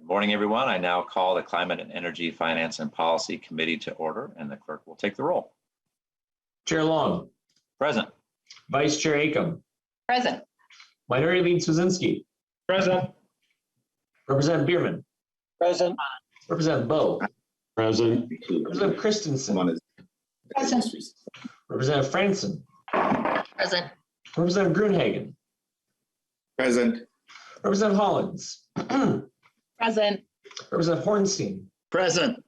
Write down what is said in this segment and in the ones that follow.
Morning, everyone. I now call the Climate and Energy Finance and Policy Committee to order, and the clerk will take the roll. Chair Long. Present. Vice Chair Acomb. Present. Minority Leader Swazinski. Present. Representative Bierman. Present. Representative Bowe. Present. Representative Christensen. Present. Representative Franson. Present. Representative Grunhagen. Present. Representative Hollins. Present. Representative Hornstein. Present.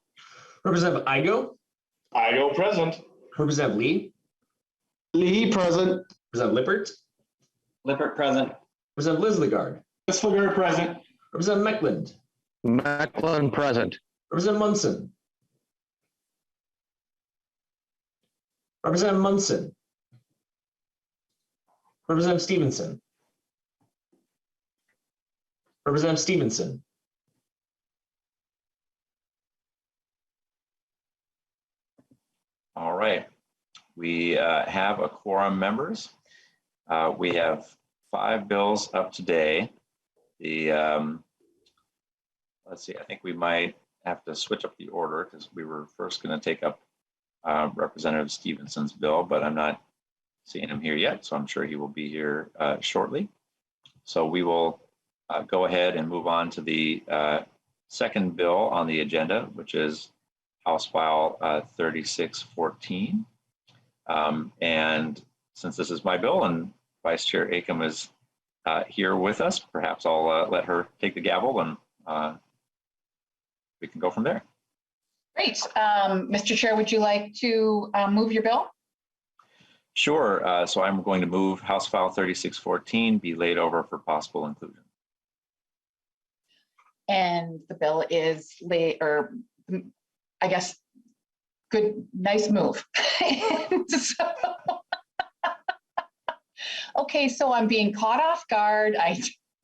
Representative Igo. Igo present. Representative Lee. Lee present. Representative Lippert. Lippert present. Representative Lislegard. Lislegard present. Representative Meckland. Meckland present. Representative Munson. Representative Munson. Representative Stephenson. Representative Stephenson. All right. We have a quorum, members. We have 5 bills up today. Let's see, I think we might have to switch up the order because we were first going to take up Representative Stephenson's bill, but I'm not seeing him here yet, so I'm sure he will be here shortly. So we will go ahead and move on to the second bill on the agenda, which is House File 3614. And since this is my bill and Vice Chair Acomb is here with us, perhaps I'll let her take the gavel and we can go from there. Great. Mr. Chair, would you like to move your bill? Sure. So I'm going to move House File 3614 be laid over for possible inclusion. And the bill is I guess, good, nice move. Okay, so I'm being caught off guard.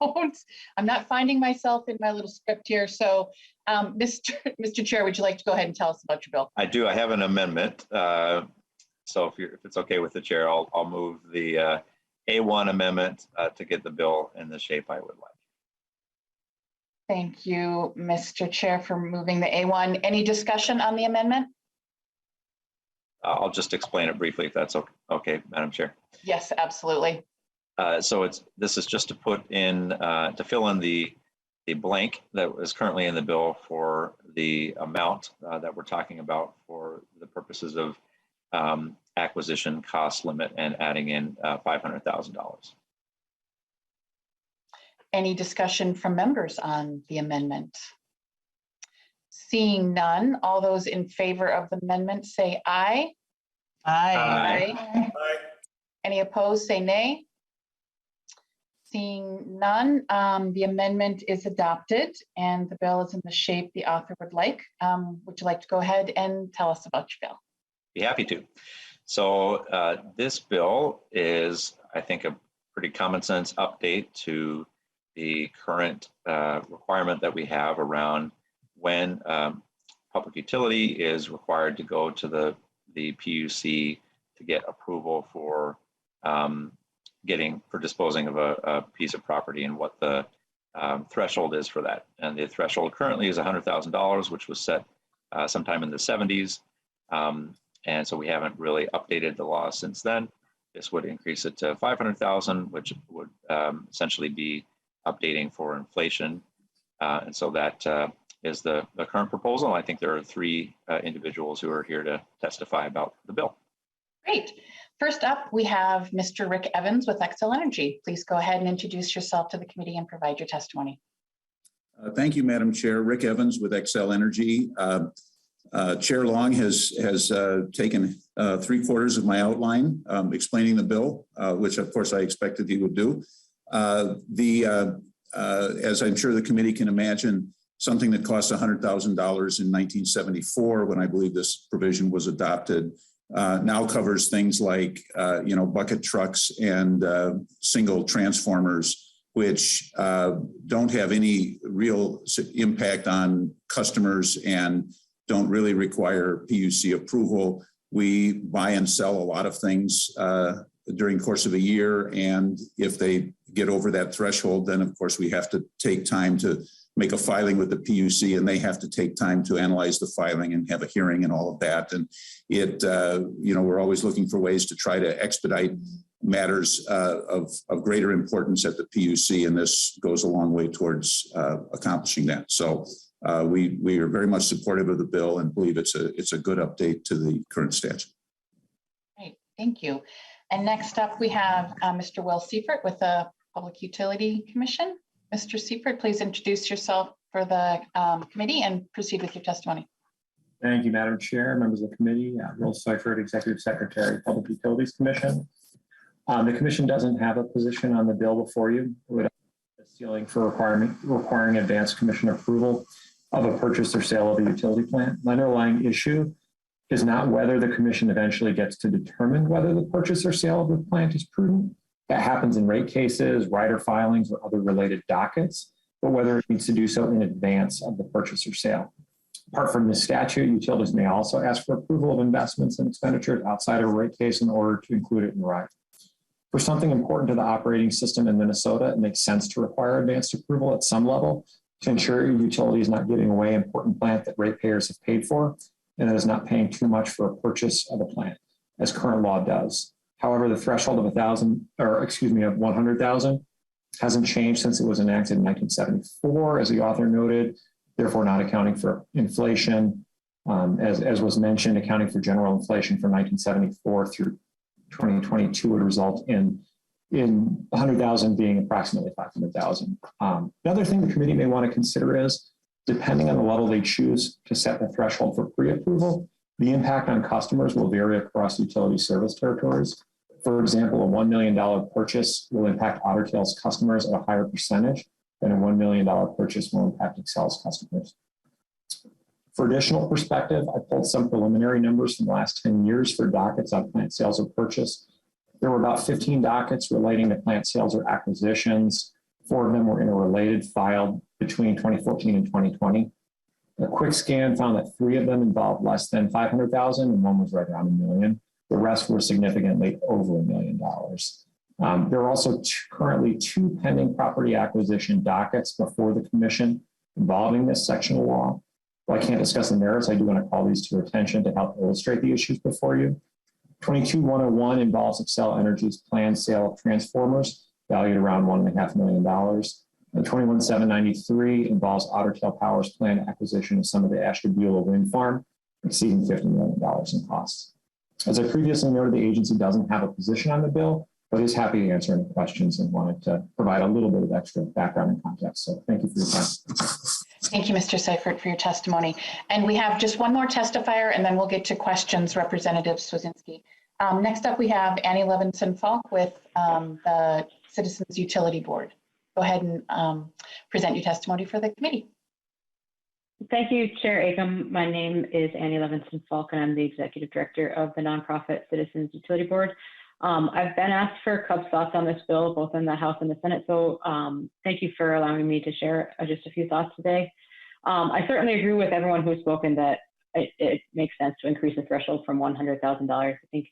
I'm not finding myself in my little script here. So Mr. Chair, would you like to go ahead and tell us about your bill? I do. I have an amendment. So if it's okay with the chair, I'll move the A1 amendment to get the bill in the shape I would like. Thank you, Mr. Chair, for moving the A1. Any discussion on the amendment? I'll just explain it briefly if that's okay, Madam Chair. Yes, absolutely. So this is just to put in, to fill in the blank that is currently in the bill for the amount that we're talking about for the purposes of acquisition cost limit and adding in $500,000. Any discussion from members on the amendment? Seeing none, all those in favor of the amendment say aye. Aye. Aye. Any opposed say nay. Seeing none, the amendment is adopted and the bill is in the shape the author would like. Would you like to go ahead and tell us about your bill? Be happy to. So this bill is, I think, a pretty common sense update to the current requirement that we have around when public utility is required to go to the PUC to get approval for disposing of a piece of property and what the threshold is for that. And the threshold currently is $100,000, which was set sometime in the 70s. And so we haven't really updated the law since then. This would increase it to $500,000, which would essentially be updating for inflation. And so that is the current proposal. I think there are 3 individuals who are here to testify about the bill. Great. First up, we have Mr. Rick Evans with Xcel Energy. Please go ahead and introduce yourself to the committee and provide your testimony. Thank you, Madam Chair. Rick Evans with Xcel Energy. Chair Long has taken 3/4 of my outline explaining the bill, which of course I expected he would do. As I'm sure the committee can imagine, something that cost $100,000 in 1974, when I believe this provision was adopted, now covers things like bucket trucks and single transformers, which don't have any real impact on customers and don't really require PUC approval. We buy and sell a lot of things during the course of a year, and if they get over that threshold, then of course we have to take time to make a filing with the PUC, and they have to take time to analyze the filing and have a hearing and all of that. And we're always looking for ways to try to expedite matters of greater importance at the PUC, and this goes a long way towards accomplishing that. So we are very much supportive of the bill and believe it's a good update to the current statute. Great, thank you. And next up, we have Mr. Will Seifert with the Public Utility Commission. Mr. Seifert, please introduce yourself for the committee and proceed with your testimony. Thank you, Madam Chair, members of the committee. Will Seifert, Executive Secretary, Public Utilities Commission. The commission doesn't have a position on the bill before you. It would have a ceiling for requiring advanced commission approval of a purchase or sale of a utility plant. The underlying issue is not whether the commission eventually gets to determine whether the purchase or sale of the plant is prudent. That happens in rate cases, rider filings, or other related dockets, but whether it needs to do so in advance of the purchase or sale. Apart from this statute, utilities may also ask for approval of investments and expenditures outside of a rate case in order to include it in the rider. For something important to the operating system in Minnesota, it makes sense to require advanced approval at some level to ensure your utility is not giving away important plant that ratepayers have paid for and that is not paying too much for a purchase of a plant, as current law does. However, the threshold of 100,000 hasn't changed since it was enacted in 1974, as the author noted, therefore not accounting for inflation. As was mentioned, accounting for general inflation from 1974 through 2022 would result in 100,000 being approximately 500,000. Another thing the committee may want to consider is, depending on the level they choose to set the threshold for pre-approval, the impact on customers will vary across utility service territories. For example, a $1 million purchase will impact Otter Tail's customers at a higher percentage than a $1 million purchase will impact Excel's customers. For additional perspective, I pulled some preliminary numbers from the last 10 years for dockets on plant sales or purchase. There were about 15 dockets relating to plant sales or acquisitions. 4 of them were interrelated, filed between 2014 and 2020. A quick scan found that 3 of them involved less than 500,000 and 1 was right around $1 million. The rest were significantly over $1 million. There are also currently 2 pending property acquisition dockets before the commission involving this section of law. While I can't discuss the merits, I do want to call these to your attention to help illustrate the issues before you. 22-101 involves Xcel Energy's planned sale of transformers valued around $1.5 million. And 21-793 involves Otter Tail Power's planned acquisition of some of the Ashtabula wind farm, exceeding $50 million in costs. As I previously noted, the agency doesn't have a position on the bill, but is happy to answer any questions and wanted to provide a little bit of extra background and context. So thank you for your time. Thank you, Mr. Seifert, for your testimony. And we have just one more testifier, and then we'll get to questions, Representative Swedzinski. Next up, we have Annie Levinson-Falk with the Citizens Utility Board. Go ahead and present your testimony for the committee. Thank you, Chair Acomb. My name is Annie Levinson-Falk, and I'm the Executive Director of the nonprofit Citizens Utility Board. I've been asked for CUB's thoughts on this bill, both in the House and the Senate, so thank you for allowing me to share just a few thoughts today. I certainly agree with everyone who's spoken that it makes sense to increase the threshold from $100,000. I think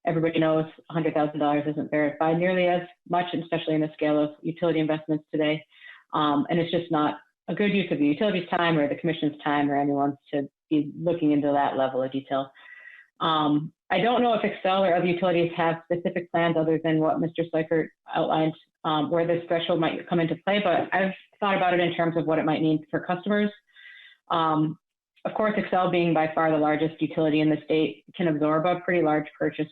everybody knows $100,000 isn't verified nearly as much, especially in the scale of utility investments today. And it's just not a good use of the utility's time or the commission's time or anyone's to be looking into that level of detail. I don't know if Xcel or other utilities have specific plans other than what Mr. Seifert outlined where this threshold might come into play, but I've thought about it in terms of what it might mean for customers. Of course, Xcel being by far the largest utility in the state can absorb a pretty large purchase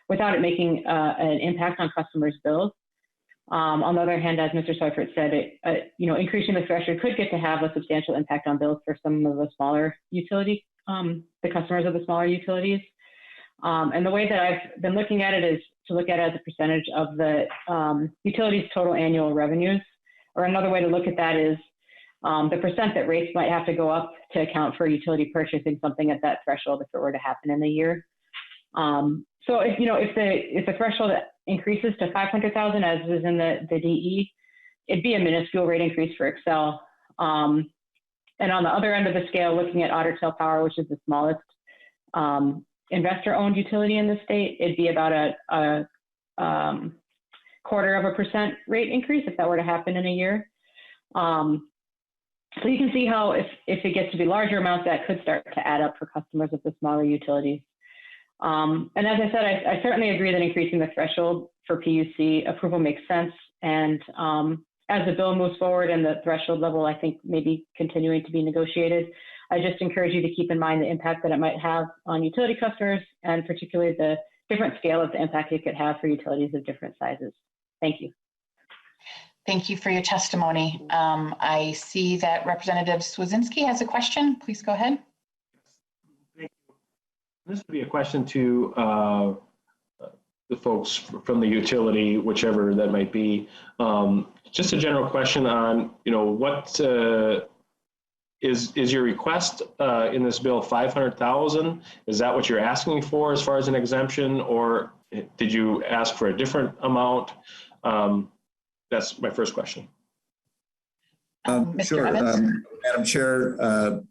without it making an impact on customers' bills. On the other hand, as Mr. Seifert said, increasing the threshold could get to have a substantial impact on bills for some of the smaller utility, the customers of the smaller utilities. And the way that I've been looking at it is to look at it as a percentage of the utility's total annual revenues. Or another way to look at that is the percent that rates might have to go up to account for utility purchasing something at that threshold if it were to happen in the year. So if the threshold increases to 500,000 as is in the DE, it'd be a minuscule rate increase for Xcel. And on the other end of the scale, looking at Otter Tail Power, which is the smallest investor-owned utility in the state, it'd be about a 0.25% rate increase if that were to happen in a year. So you can see how if it gets to be larger amounts, that could start to add up for customers of the smaller utilities. And as I said, I certainly agree that increasing the threshold for PUC approval makes sense. And as the bill moves forward and the threshold level, I think maybe continuing to be negotiated, I just encourage you to keep in mind the impact that it might have on utility customers, and particularly the different scale of the impact it could have for utilities of different sizes. Thank you. Thank you for your testimony. I see that Representative Swedzinski has a question. Please go ahead. Thank you. This would be a question to the folks from the utility, whichever that might be. Just a general question on, what is your request in this bill 500,000? Is that what you're asking for as far as an exemption, or did you ask for a different amount? That's my first question. Mr. Sure, Evans? Madam Chair.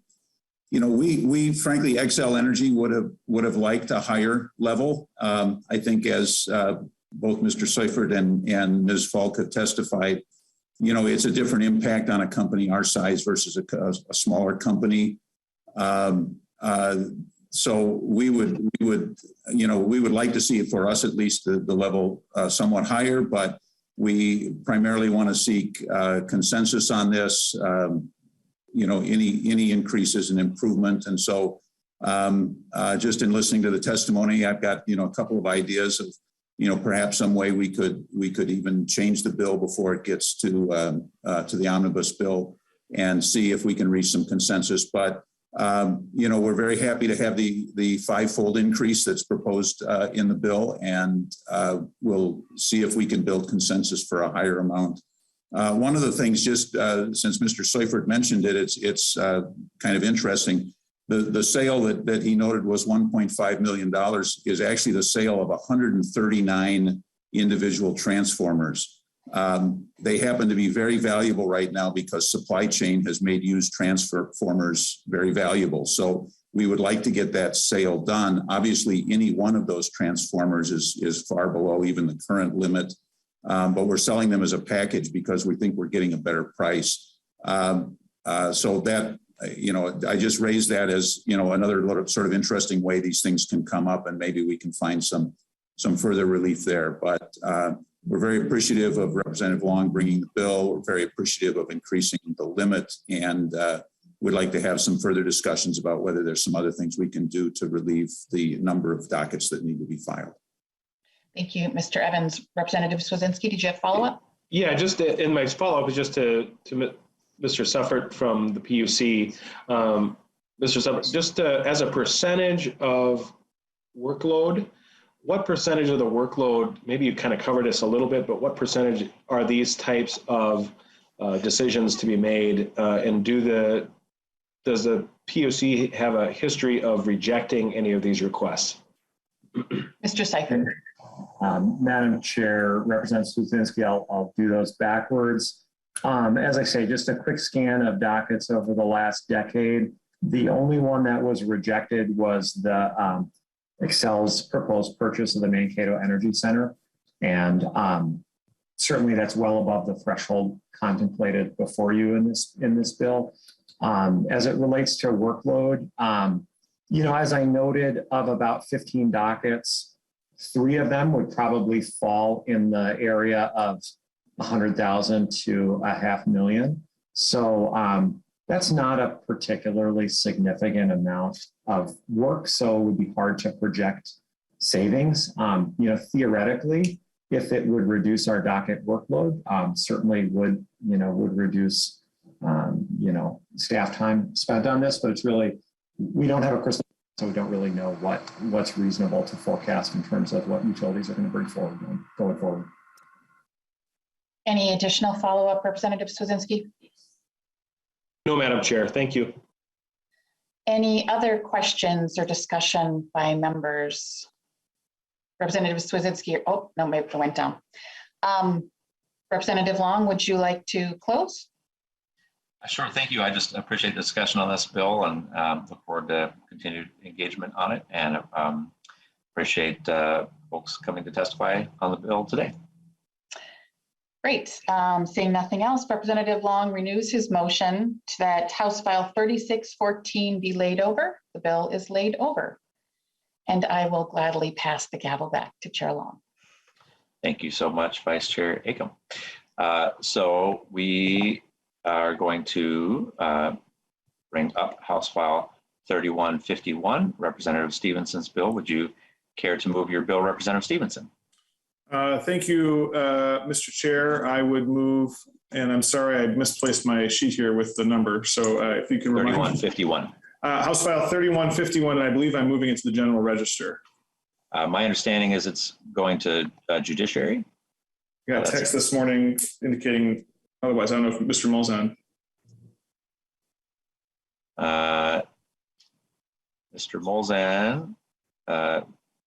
We frankly, Xcel Energy would have liked a higher level. I think as both Mr. Seifert and Ms. Falk have testified, it's a different impact on a company our size versus a smaller company. So we would like to see it, for us at least, the level somewhat higher, but we primarily want to seek consensus on this. Any increases in improvement. And so just in listening to the testimony, I've got, a couple of ideas of, perhaps some way we could even change the bill before it gets to the omnibus bill and see if we can reach some consensus. But, we're very happy to have the five-fold increase that's proposed in the bill, and we'll see if we can build consensus for a higher amount. One of the things, just since Mr. Seifert mentioned it, it's kind of interesting. The sale that he noted was $1.5 million is actually the sale of 139 individual transformers. They happen to be very valuable right now because supply chain has made used transformers very valuable. So we would like to get that sale done. Obviously, any one of those transformers is far below even the current limit. But we're selling them as a package because we think we're getting a better price. So that, I just raised that as, another sort of interesting way these things can come up, and maybe we can find some further relief there. But we're very appreciative of Representative Long bringing the bill. We're very appreciative of increasing the limit, and we'd like to have some further discussions about whether there's some other things we can do to relieve the number of dockets that need to be filed. Thank you, Mr. Evans. Representative Swedzinski, did you have follow-up? Yeah, just in my follow-up is just to Mr. Seifert from the PUC. Mr. Seifert, just as a percentage of workload, what percentage of the workload, maybe you kind of covered this a little bit, but what percentage are these types of decisions to be made? And does the PUC have a history of rejecting any of these requests? Mr. Seifert. Madam Chair, Representative Swedzinski, I'll do those backwards. As I say, just a quick scan of dockets over the last decade. The only one that was rejected was the Excel's proposed purchase of the Mankato Energy Center. And certainly that's well above the threshold contemplated before you in this bill. As it relates to workload, as I noted, of about 15 dockets, 3 of them would probably fall in the area of 100,000 to $500,000. So that's not a particularly significant amount of work. So it would be hard to project savings. Theoretically, if it would reduce our docket workload, certainly would reduce, staff time spent on this, but it's really, we don't have a crystal, so we don't really know what's reasonable to forecast in terms of what utilities are going to bring forward going forward. Any additional follow-up, Representative Swedzinski? No, Madam Chair, thank you. Any other questions or discussion by members? Representative Swedzinski, oh, no, maybe it went down. Representative Long, would you like to close? Sure, thank you. I just appreciate the discussion on this bill and look forward to continued engagement on it, and appreciate folks coming to testify on the bill today. Great. Seeing nothing else, Representative Long renews his motion that House File 3614 be laid over. The bill is laid over. And I will gladly pass the gavel back to Chair Long. Thank you so much, Vice Chair Acomb. So we are going to bring up House File 3151, Representative Stephenson's bill. Would you care to move your bill, Representative Stephenson? Thank you, Mr. Chair. I would move, and I'm sorry, I misplaced my sheet here with the number. So if you can remind me. 3151. House File 3151, and I believe I'm moving it to the General Register. My understanding is it's going to Judiciary. I got a text this morning indicating otherwise. I don't know if Mr. Molzan. Mr. Molzan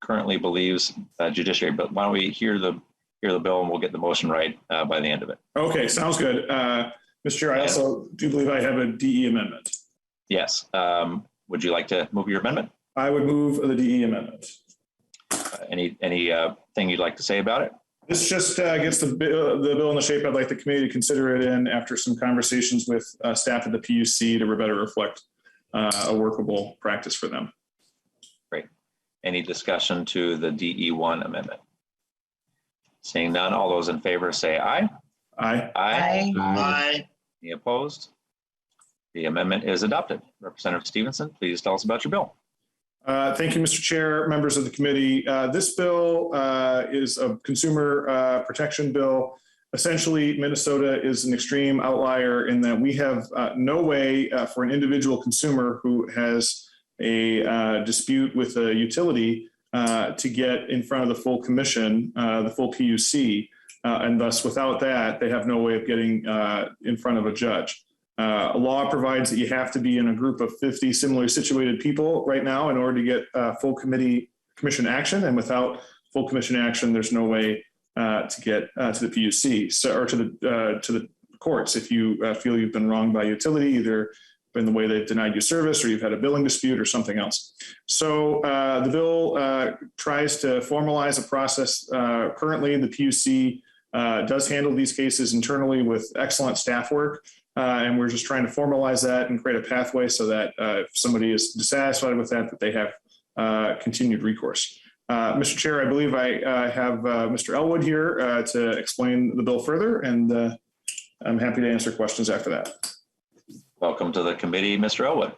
currently believes Judiciary, but why don't we hear the bill and we'll get the motion right by the end of it. Okay, sounds good. Mr. Chair, I also do believe I have a DE amendment. Yes. Would you like to move your amendment? I would move the DE amendment. Any thing you'd like to say about it? This just gets the bill in the shape I'd like the committee to consider it in after some conversations with staff at the PUC to better reflect a workable practice for them. Great. Any discussion to the DE1 amendment? Seeing none, all those in favor say aye. Aye. Aye. Aye. Any opposed? The amendment is adopted. Representative Stephenson, please tell us about your bill. Thank you, Mr. Chair, members of the committee. This bill is a consumer protection bill. Essentially, Minnesota is an extreme outlier in that we have no way for an individual consumer who has a dispute with a utility to get in front of the full commission, the full PUC, and thus without that, they have no way of getting in front of a judge. A law provides that you have to be in a group of 50 similarly situated people right now in order to get full commission action. And without full commission action, there's no way to get to the PUC or to the courts if you feel you've been wronged by utility, either in the way they've denied you service or you've had a billing dispute or something else. So the bill tries to formalize a process. Currently, the PUC does handle these cases internally with excellent staff work. And we're just trying to formalize that and create a pathway so that if somebody is dissatisfied with that, that they have continued recourse. Mr. Chair, I believe I have Mr. Elwood here to explain the bill further, and I'm happy to answer questions after that. Welcome to the committee, Mr. Elwood.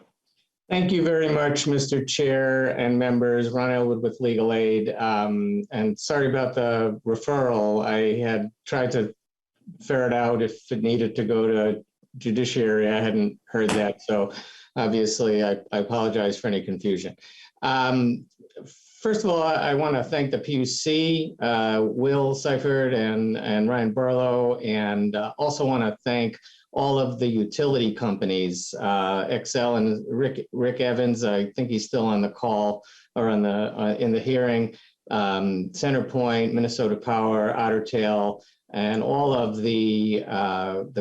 Thank you very much, Mr. Chair and members. Ron Elwood with Legal Aid. And sorry about the referral. I had tried to ferret out if it needed to go to Judiciary. I hadn't heard that. So obviously I apologize for any confusion. First of all, I want to thank the PUC, Will Seifert and Ryan Barlow, and also want to thank all of the utility companies, Excel and Rick Evans. I think he's still on the call or on the in the hearing. Centerpoint, Minnesota Power, Ottertail, and all of the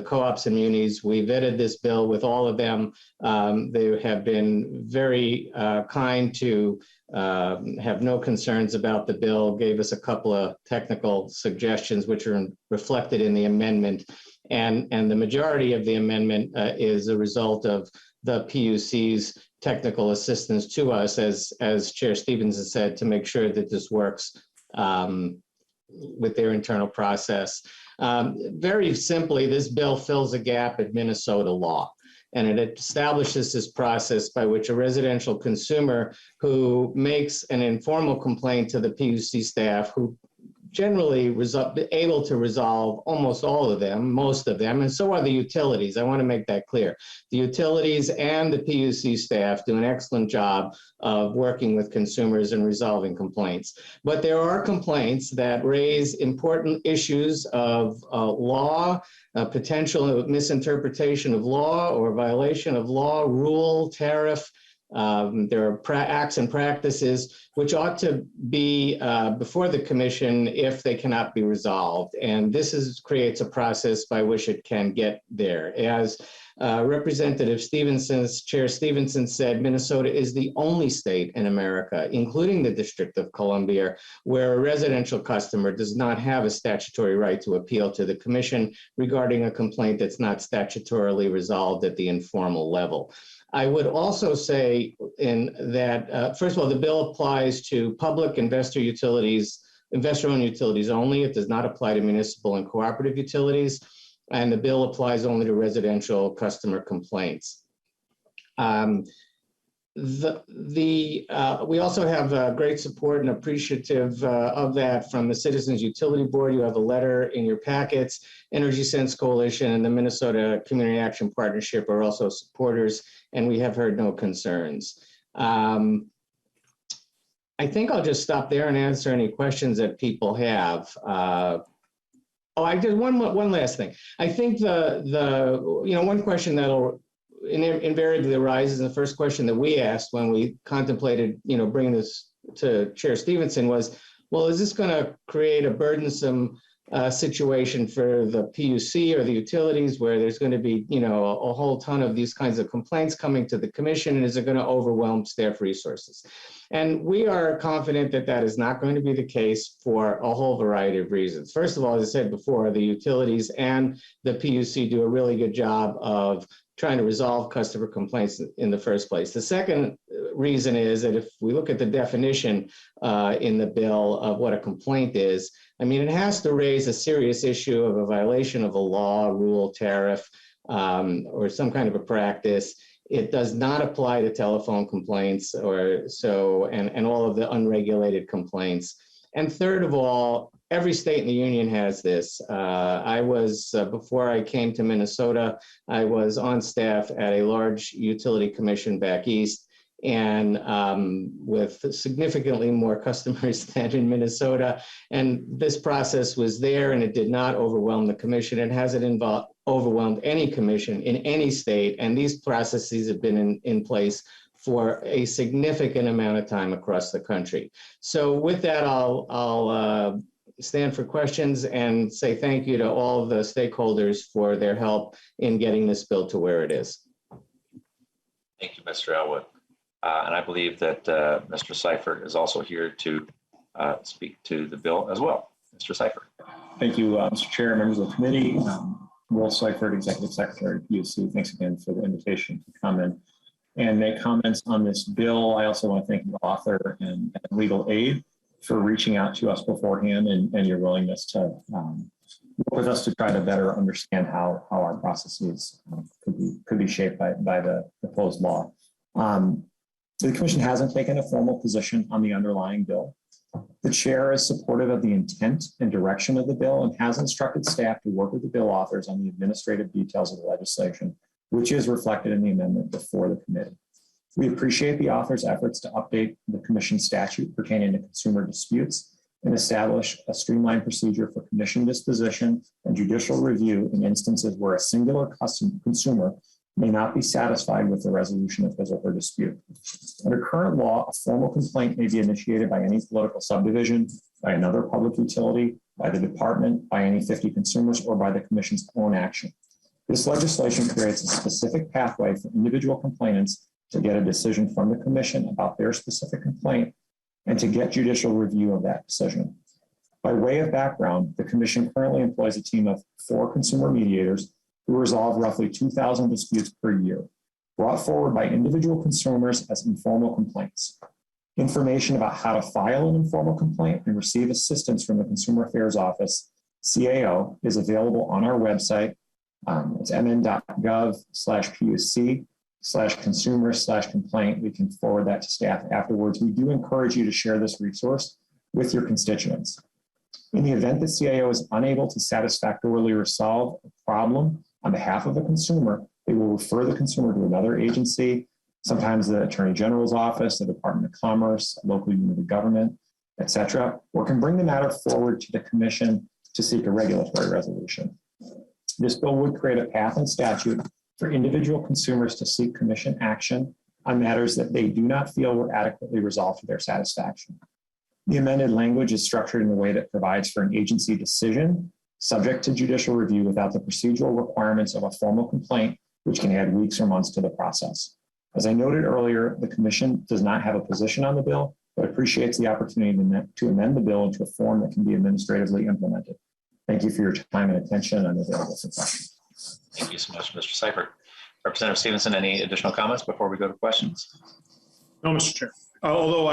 co-ops and munis. We vetted this bill with all of them. They have been very kind to have no concerns about the bill, gave us a couple of technical suggestions which are reflected in the amendment. And the majority of the amendment is a result of the PUC's technical assistance to us, as Chair Stephenson said, to make sure that this works with their internal process. Very simply, this bill fills a gap in Minnesota law, and it establishes this process by which a residential consumer who makes an informal complaint to the PUC staff, who generally able to resolve almost all of them, most of them, and so are the utilities. I want to make that clear. The utilities and the PUC staff do an excellent job of working with consumers and resolving complaints. But there are complaints that raise important issues of law, potential misinterpretation of law or violation of law, rule, tariff. There are acts and practices which ought to be before the commission if they cannot be resolved. And this creates a process by which it can get there. As Representative Chair Stephenson said Minnesota is the only state in America, including the District of Columbia, where a residential customer does not have a statutory right to appeal to the commission regarding a complaint that's not statutorily resolved at the informal level. I would also say first of all, the bill applies to public investor-owned utilities only. It does not apply to municipal and cooperative utilities, and the bill applies only to residential customer complaints. We also have great support and appreciative of that from the Citizens Utility Board. You have a letter in your packets. Energy Sense Coalition and the Minnesota Community Action Partnership are also supporters, and we have heard no concerns. I think I'll just stop there and answer any questions that people have. I did one last thing. I think one question that'll invariably arises, the first question that we asked when we contemplated, bringing this to Chair Stephenson was, well, is this going to create a burdensome situation for the PUC or the utilities where there's going to be, a whole ton of these kinds of complaints coming to the commission, and is it going to overwhelm staff resources? And we are confident that that is not going to be the case for a whole variety of reasons. First of all, as I said before, the utilities and the PUC do a really good job of trying to resolve customer complaints in the first place. The second reason is that if we look at the definition in the bill of what a complaint is, it has to raise a serious issue of a violation of a law, rule, tariff, or some kind of a practice. It does not apply to telephone complaints and all of the unregulated complaints. And third of all, every state in the union has this. Before I came to Minnesota, I was on staff at a large utility commission back east, and with significantly more customers than in Minnesota. And this process was there, and it did not overwhelm the commission. It hasn't overwhelmed any commission in any state, and these processes have been in place for a significant amount of time across the country. So with that, I'll stand for questions and say thank you to all of the stakeholders for their help in getting this bill to where it is. Thank you, Mr. Elwood. And I believe that Mr. Seifert is also here to speak to the bill as well. Mr. Seifert. Thank you, Mr. Chair, members of the committee. Will Seifert, Executive Secretary of PUC. Thanks again for the invitation to come in and make comments on this bill. I also want to thank the author and legal aid for reaching out to us beforehand and your willingness to work with us to try to better understand how our processes could be shaped by the proposed law. The Commission hasn't taken a formal position on the underlying bill. The chair is supportive of the intent and direction of the bill and has instructed staff to work with the bill authors on the administrative details of the legislation, which is reflected in the amendment before the committee. We appreciate the author's efforts to update the Commission statute pertaining to consumer disputes and establish a streamlined procedure for commission disposition and judicial review in instances where a singular consumer may not be satisfied with the resolution of his or her dispute. Under current law, a formal complaint may be initiated by any political subdivision, by another public utility, by the department, by any 50 consumers, or by the Commission's own action. This legislation creates a specific pathway for individual complainants to get a decision from the Commission about their specific complaint and to get judicial review of that decision. By way of background, the Commission currently employs a team of 4 consumer mediators who resolve roughly 2,000 disputes per year, brought forward by individual consumers as informal complaints. Information about how to file an informal complaint and receive assistance from the Consumer Affairs Office, CAO, is available on our website. It's mn.gov/PUC/consumer/complaint. We can forward that to staff afterwards. We do encourage you to share this resource with your constituents. In the event that CAO is unable to satisfactorily resolve a problem on behalf of a consumer, they will refer the consumer to another agency, sometimes the Attorney General's office, the Department of Commerce, local unit of government, etc., or can bring the matter forward to the Commission to seek a regulatory resolution. This bill would create a path in statute for individual consumers to seek Commission action on matters that they do not feel were adequately resolved to their satisfaction. The amended language is structured in a way that provides for an agency decision subject to judicial review without the procedural requirements of a formal complaint which can add weeks or months to the process. As I noted earlier, the Commission does not have a position on the bill, but appreciates the opportunity to amend the bill into a form that can be administratively implemented. Thank you for your time and attention. I'm available for questions. Thank you so much, Mr. Seifert. Representative Stephenson, any additional comments before we go to questions? No, Mr. Chair. Although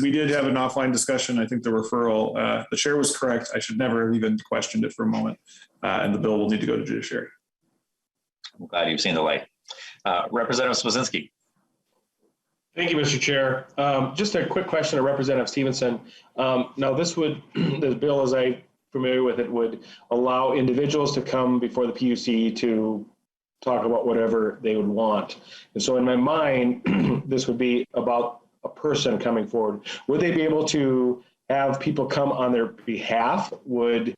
we did have an offline discussion, I think the referral, the chair was correct. I should never have even questioned it for a moment. And the bill will need to go to judiciary. I'm glad you've seen the light. Representative Swazinski. Thank you, Mr. Chair. Just a quick question to Representative Stephenson. Now, this bill, as I'm familiar with it, would allow individuals to come before the PUC to talk about whatever they would want. And so in my mind, this would be about a person coming forward. Would they be able to have people come on their behalf? Would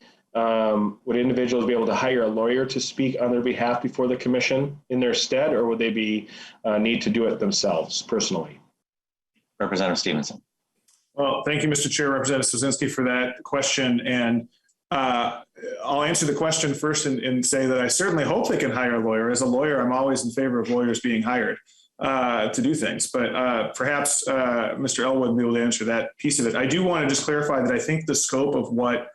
individuals be able to hire a lawyer to speak on their behalf before the commission in their stead, or would they need to do it themselves personally? Representative Stephenson. Well, thank you, Mr. Chair, Representative Swazinski, for that question. And I'll answer the question first and say that I certainly hope they can hire a lawyer. As a lawyer, I'm always in favor of lawyers being hired to do things. But perhaps Mr. Elwood will be able to answer that piece of it. I do want to just clarify that I think the scope of what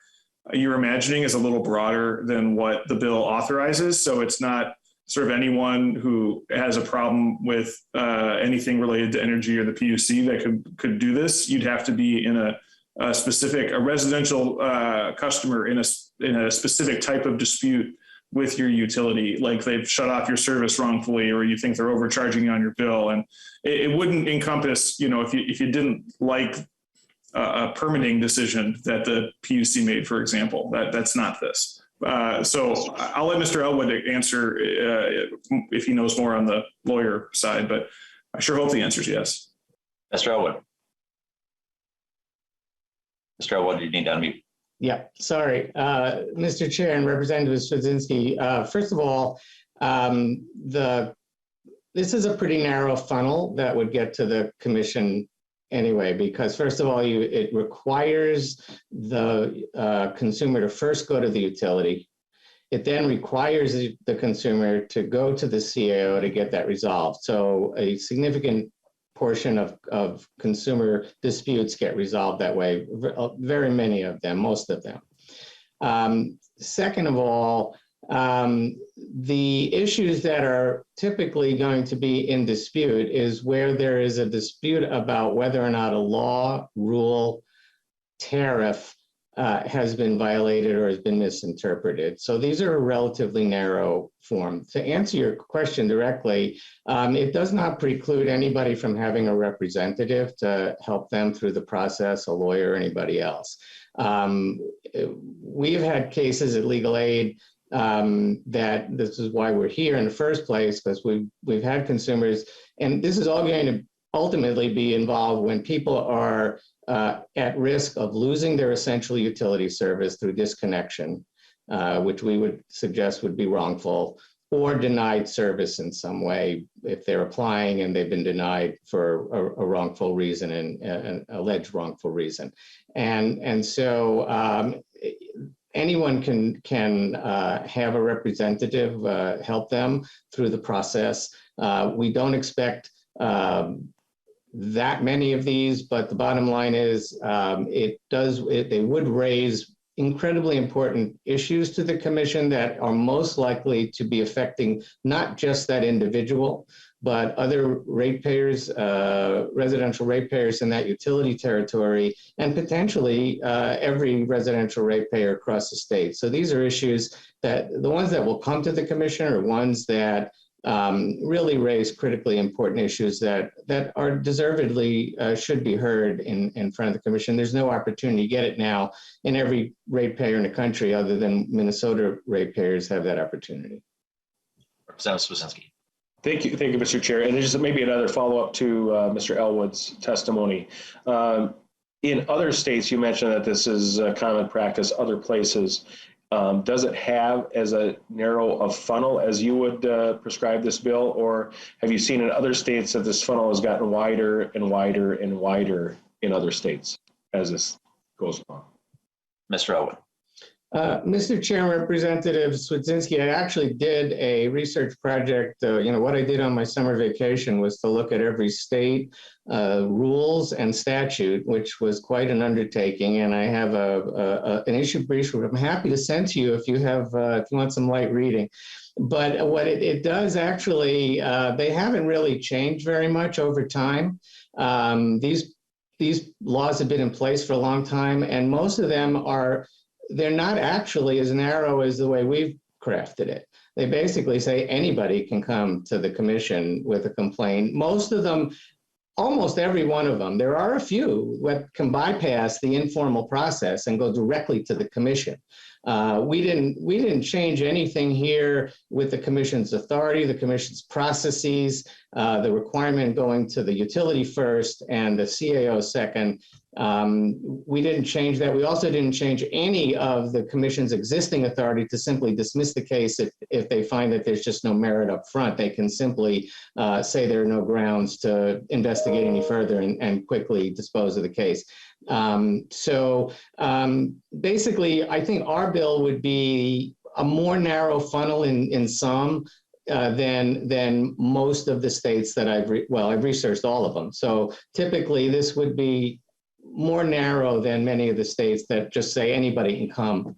you're imagining is a little broader than what the bill authorizes. So it's not sort of anyone who has a problem with anything related to energy or the PUC that could do this. You'd have to be in a residential customer in a specific type of dispute with your utility, like they've shut off your service wrongfully, or you think they're overcharging you on your bill. And it wouldn't encompass, if you didn't like a permitting decision that the PUC made, for example. That's not this. So I'll let Mr. Elwood answer if he knows more on the lawyer side, but I sure hope the answer is yes. Mr. Elwood. Mr. Elwood, you need to unmute. Yeah, sorry. Mr. Chair and Representative Swazinski, first of all, this is a pretty narrow funnel that would get to the commission anyway, because first of all, it requires the consumer to first go to the utility. It then requires the consumer to go to the CAO to get that resolved. So a significant portion of consumer disputes get resolved that way, very many of them, most of them. Second of all, the issues that are typically going to be in dispute is where there is a dispute about whether or not a law, rule, tariff has been violated or has been misinterpreted. So these are a relatively narrow form. To answer your question directly, it does not preclude anybody from having a representative to help them through the process, a lawyer, or anybody else. We've had cases at Legal Aid that this is why we're here in the first place, because we've had consumers, and this is all going to ultimately be involved when people are at risk of losing their essential utility service through disconnection, which we would suggest would be wrongful, or denied service in some way if they're applying and they've been denied for a wrongful reason and an alleged wrongful reason. And so anyone can have a representative help them through the process. We don't expect that many of these, but the bottom line is they would raise incredibly important issues to the commission that are most likely to be affecting not just that individual, but other ratepayers, residential ratepayers in that utility territory, and potentially every residential ratepayer across the state. So these are issues that the ones that will come to the commission are ones that really raise critically important issues that are deservedly should be heard in front of the commission. There's no opportunity to get it now in every ratepayer in the country other than Minnesota ratepayers have that opportunity. Representative Swazinski. Thank you, Mr. Chair. And there's maybe another follow-up to Mr. Elwood's testimony. In other states, you mentioned that this is a common practice, other places. Does it have as a narrow a funnel as you would prescribe this bill, or have you seen in other states that this funnel has gotten wider and wider and wider in other states as this goes along? Mr. Elwood. Mr. Chair, Representative Swedzinski, I actually did a research project. What I did on my summer vacation was to look at every state rules and statute, which was quite an undertaking. And I have an issue brief which I'm happy to send to you if you want some light reading. But what it does actually, they haven't really changed very much over time. These laws have been in place for a long time, and most of them they're not actually as narrow as the way we've crafted it. They basically say anybody can come to the commission with a complaint. Most of them, almost every one of them, there are a few that can bypass the informal process and go directly to the commission. We didn't change anything here with the commission's authority, the commission's processes, the requirement going to the utility first and the CAO second. We didn't change that. We also didn't change any of the commission's existing authority to simply dismiss the case if they find that there's just no merit up front. They can simply say there are no grounds to investigate any further and quickly dispose of the case. Basically, I think our bill would be a more narrow funnel in some than most of the states that I've researched all of them. So typically this would be more narrow than many of the states that just say anybody can come.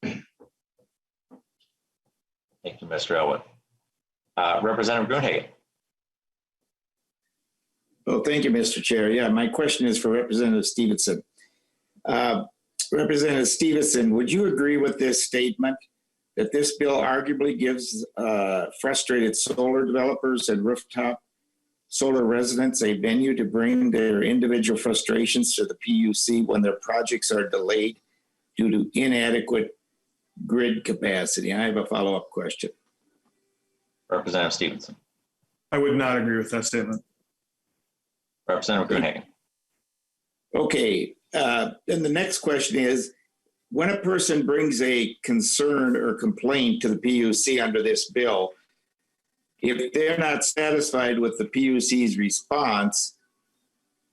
Thank you, Mr. Elwood. Representative Gruenhagen. Well, thank you, Mr. Chair. Yeah, my question is for Representative Stephenson. Representative Stephenson, would you agree with this statement that this bill arguably gives frustrated solar developers and rooftop solar residents a venue to bring their individual frustrations to the PUC when their projects are delayed due to inadequate grid capacity? I have a follow-up question. Representative Stephenson. I would not agree with that statement. Representative Gruenhagen. Okay, then the next question is, when a person brings a concern or complaint to the PUC under this bill, if they're not satisfied with the PUC's response,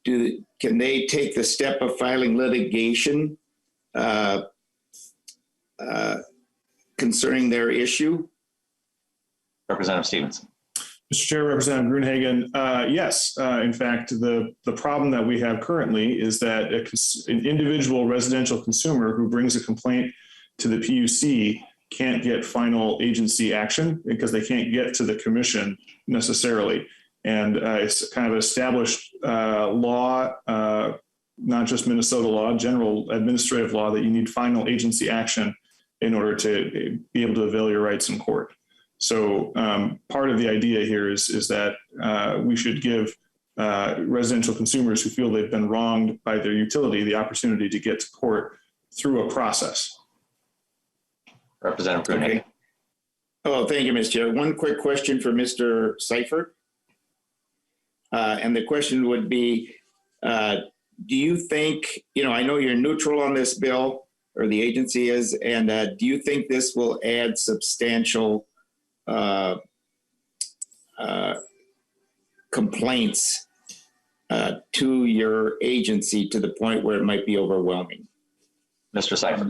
can they take the step of filing litigation concerning their issue? Representative Stephenson. Mr. Chair, Representative Gruenhagen, yes. In fact, the problem that we have currently is that an individual residential consumer who brings a complaint to the PUC can't get final agency action because they can't get to the commission necessarily. And it's kind of established law, not just Minnesota law, general administrative law, that you need final agency action in order to be able to avail your rights in court. So part of the idea here is that we should give residential consumers who feel they've been wronged by their utility the opportunity to get to court through a process. Representative Gruenhagen. Okay. Oh, thank you, Mr. Chair. One quick question for Mr. Seifert. And the question would be, do you think, I know you're neutral on this bill, or the agency is, and do you think this will add substantial complaints to your agency to the point where it might be overwhelming? Mr. Seifert.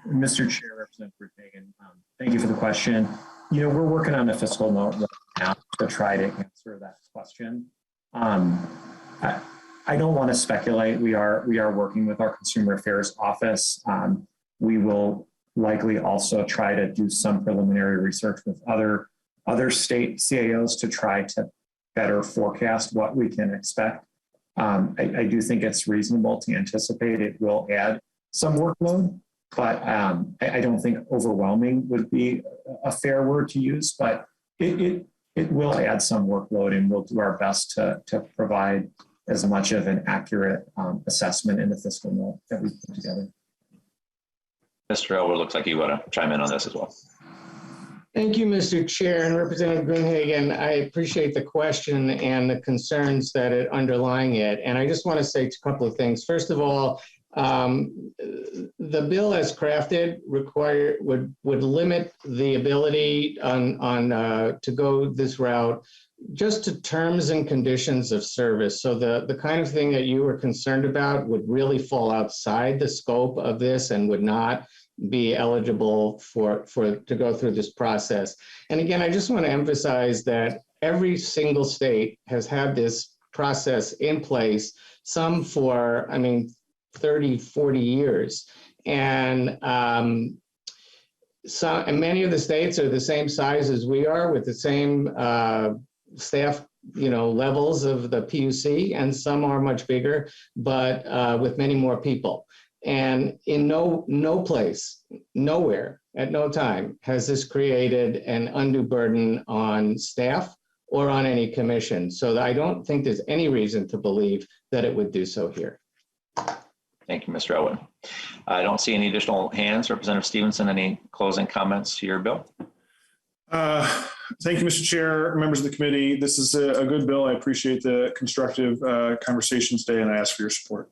Mr. Chair, Representative Gruenhagen, thank you for the question. We're working on a fiscal note right now to try to answer that question. I don't want to speculate. We are working with our Consumer Affairs Office. We will likely also try to do some preliminary research with other state CAOs to try to better forecast what we can expect. I do think it's reasonable to anticipate it will add some workload, but I don't think overwhelming would be a fair word to use, but it will add some workload, and we'll do our best to provide as much of an accurate assessment in the fiscal note that we put together. Mr. Elwood, looks like you want to chime in on this as well. Thank you, Mr. Chair, and Representative Gruenhagen. I appreciate the question and the concerns that are underlying it. And I just want to say a couple of things. First of all, the bill as crafted would limit the ability to go this route just to terms and conditions of service. So the kind of thing that you were concerned about would really fall outside the scope of this and would not be eligible to go through this process. And again, I just want to emphasize that every single state has had this process in place, some for, 30, 40 years. And many of the states are the same size as we are, with the same staff levels of the PUC, and some are much bigger, but with many more people. And in no place, nowhere, at no time has this created an undue burden on staff or on any commission. So I don't think there's any reason to believe that it would do so here. Thank you, Mr. Elwood. I don't see any additional hands. Representative Stephenson, any closing comments to your bill? Thank you, Mr. Chair, members of the committee. This is a good bill. I appreciate the constructive conversation today, and I ask for your support.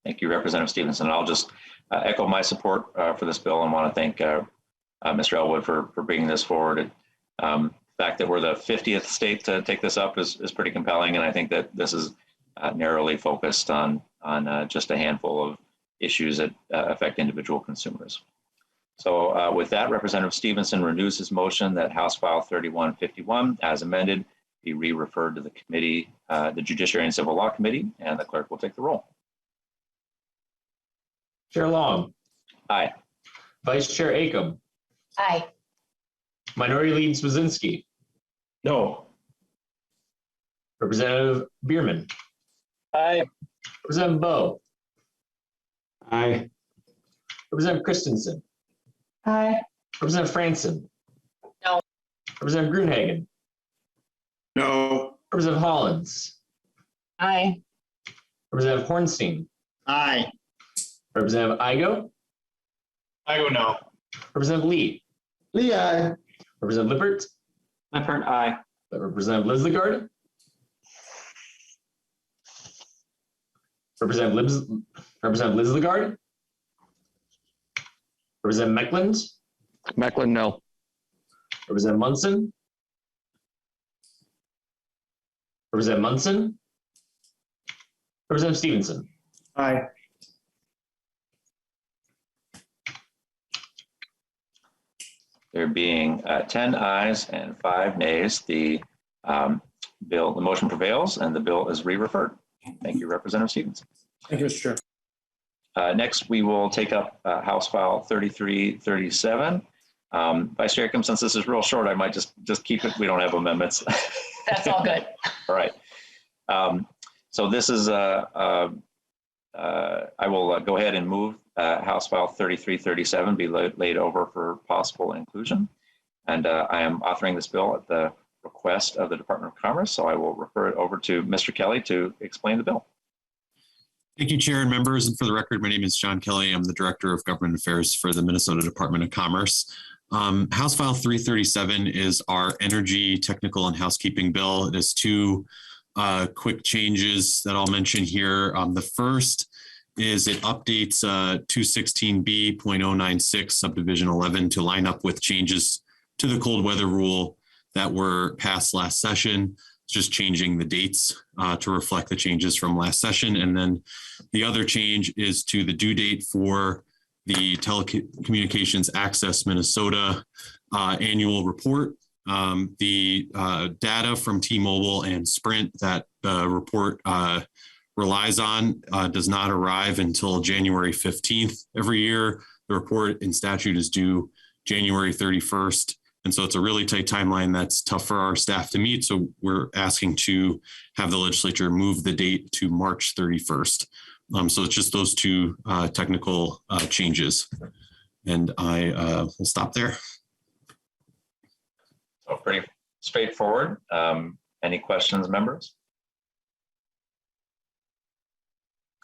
Thank you, Representative Stephenson. I'll just echo my support for this bill, and want to thank Mr. Elwood for bringing this forward. The fact that we're the 50th state to take this up is pretty compelling, and I think that this is narrowly focused on just a handful of issues that affect individual consumers. So with that, Representative Stephenson renews his motion that House File 3151, as amended, be re-referred to the committee, the Judiciary and Civil Law Committee, and the clerk will take the roll. Chair Long. Aye. Vice Chair Acomb. Aye. Minority Leader Swazinski. No. Representative Bierman. Aye. Representative Bowe. Aye. Representative Christensen. Aye. Representative Franson. No. Representative Grunhagen. No. Representative Hollins. Aye. Representative Hornstein. Aye. Representative Igo. Igo, no. Representative Lee. Lee, aye. Representative Lippert. Lippert, aye. Representative Lislegard. Representative Lislegard. Representative Meckland. Meckland, no. Representative Munson. Representative Munson. Representative Stephenson. Aye. There being 10 ayes and 5 nays, the motion prevails and the bill is re-referred. Thank you, Representative Stephenson. Thank you, Mr. Chair. Next, we will take up House File 3337. Vice Chair Acomb, since this is real short, I might just keep it. We don't have amendments. That's all good. All right. So this is, I will go ahead and move House File 3337 be laid over for possible inclusion. And I am authoring this bill at the request of the Department of Commerce. So I will refer it over to Mr. Kelly to explain the bill. Thank you, Chair and members. And for the record, my name is John Kelly. I'm the Director of Government Affairs for the Minnesota Department of Commerce. House File 337 is our energy, technical, and housekeeping bill. It has two quick changes that I'll mention here. The first is it updates 216B.096 subdivision 11 to line up with changes to the cold weather rule that were passed last session. It's just changing the dates to reflect the changes from last session. And then the other change is to the due date for the Telecommunications Access Minnesota annual report. The data from T-Mobile and Sprint that the report relies on does not arrive until January 15th every year. The report in statute is due January 31st. And so it's a really tight timeline that's tough for our staff to meet. So we're asking to have the legislature move the date to March 31st. So it's just those two technical changes. And I will stop there. So pretty straightforward. Any questions, members?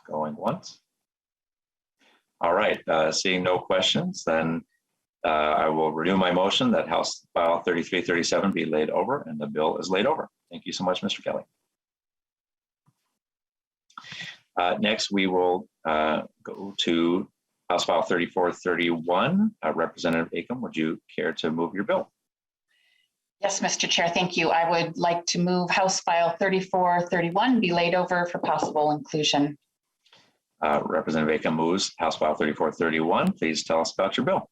Going once. All right, seeing no questions, then I will renew my motion that House File 3337 be laid over, and the bill is laid over. Thank you so much, Mr. Kelly. Next, we will go to House File 3431. Representative Acomb, would you care to move your bill? Yes, Mr. Chair, thank you. I would like to move House File 3431 be laid over for possible inclusion. Representative Acomb moves House File 3431. Please tell us about your bill.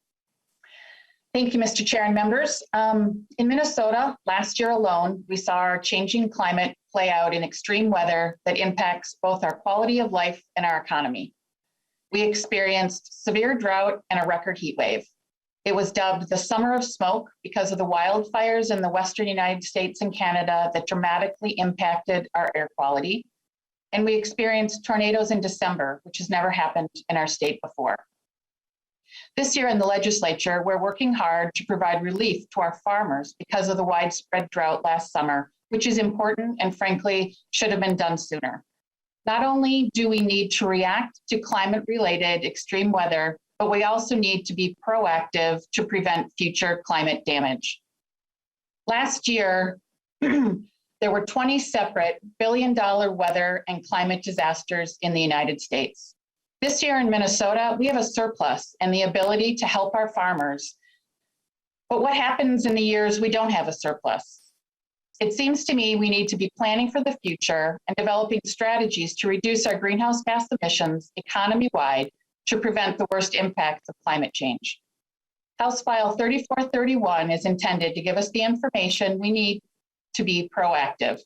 Thank you, Mr. Chair and members. In Minnesota, last year alone, we saw our changing climate play out in extreme weather that impacts both our quality of life and our economy. We experienced severe drought and a record heat wave. It was dubbed the Summer of Smoke because of the wildfires in the Western United States and Canada that dramatically impacted our air quality. And we experienced tornadoes in December, which has never happened in our state before. This year in the legislature, we're working hard to provide relief to our farmers because of the widespread drought last summer, which is important and frankly should have been done sooner. Not only do we need to react to climate-related extreme weather, but we also need to be proactive to prevent future climate damage. Last year, there were 20 separate billion-dollar weather and climate disasters in the United States. This year in Minnesota, we have a surplus and the ability to help our farmers. But what happens in the years we don't have a surplus? It seems to me we need to be planning for the future and developing strategies to reduce our greenhouse gas emissions economy-wide to prevent the worst impacts of climate change. House File 3431 is intended to give us the information we need to be proactive.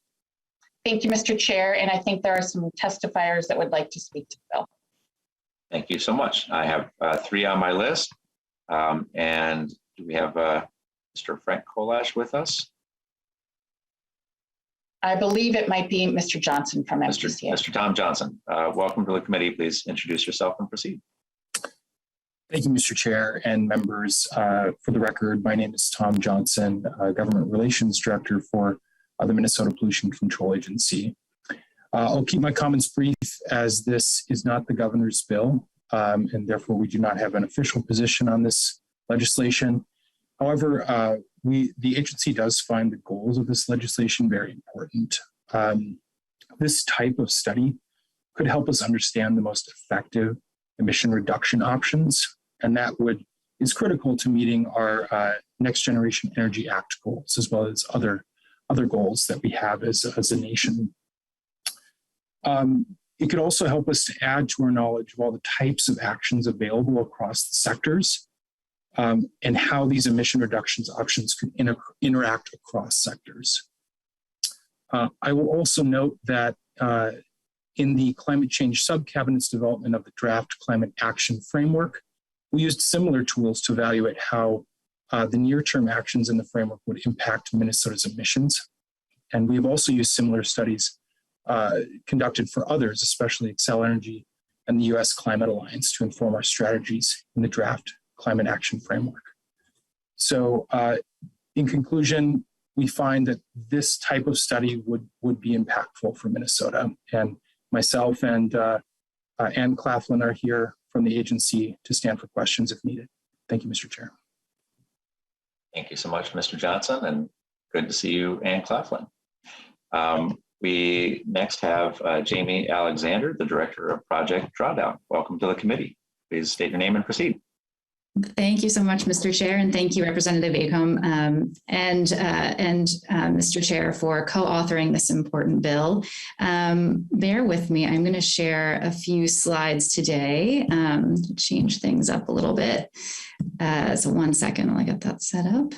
Thank you, Mr. Chair, and I think there are some testifiers that would like to speak to the bill. Thank you so much. I have 3 on my list. And do we have Mr. Frank Kolash with us? I believe it might be Mr. Johnson from MCCA. Mr. Tom Johnson, welcome to the committee. Please introduce yourself and proceed. Thank you, Mr. Chair and members. For the record, my name is Tom Johnson, Government Relations Director for the Minnesota Pollution Control Agency. I'll keep my comments brief as this is not the governor's bill, and therefore we do not have an official position on this legislation. However, the agency does find the goals of this legislation very important. This type of study could help us understand the most effective emission reduction options, and that is critical to meeting our Next Generation Energy Act goals, as well as other goals that we have as a nation. It could also help us to add to our knowledge of all the types of actions available across the sectors and how these emission reductions options could interact across sectors. I will also note that in the climate change subcabinet's development of the draft climate action framework, we used similar tools to evaluate how the near-term actions in the framework would impact Minnesota's emissions. And we have also used similar studies conducted for others, especially Xcel Energy and the U.S. Climate Alliance, to inform our strategies in the draft climate action framework. So in conclusion, we find that this type of study would be impactful for Minnesota. And myself and Ann Claflin are here from the agency to stand for questions if needed. Thank you, Mr. Chair. Thank you so much, Mr. Johnson, and good to see you, Ann Claflin. We next have Jamie Alexander, the Director of Project Drawdown. Welcome to the committee. Please state your name and proceed. Thank you so much, Mr. Chair, and thank you, Representative Acomb and Mr. Chair for co-authoring this important bill. Bear with me, I'm going to share a few slides today to change things up a little bit. So 1 second while I get that set up.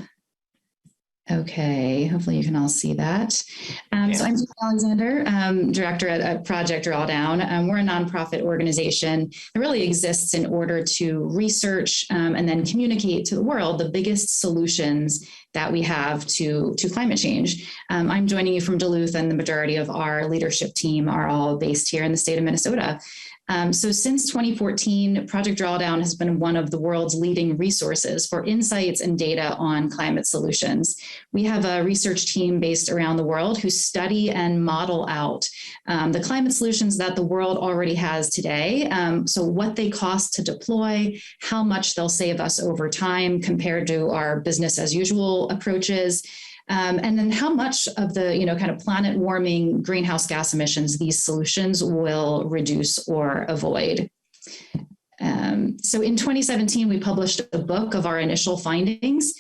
Okay, hopefully you can all see that. So I'm Jamie Alexander, Director at Project Drawdown. We're a nonprofit organization that really exists in order to research and then communicate to the world the biggest solutions that we have to climate change. I'm joining you from Duluth, and the majority of our leadership team are all based here in the state of Minnesota. So since 2014, Project Drawdown has been one of the world's leading resources for insights and data on climate solutions. We have a research team based around the world who study and model out the climate solutions that the world already has today. So what they cost to deploy, how much they'll save us over time compared to our business as usual approaches. And then how much of the, kind of planet warming greenhouse gas emissions these solutions will reduce or avoid. So in 2017, we published a book of our initial findings.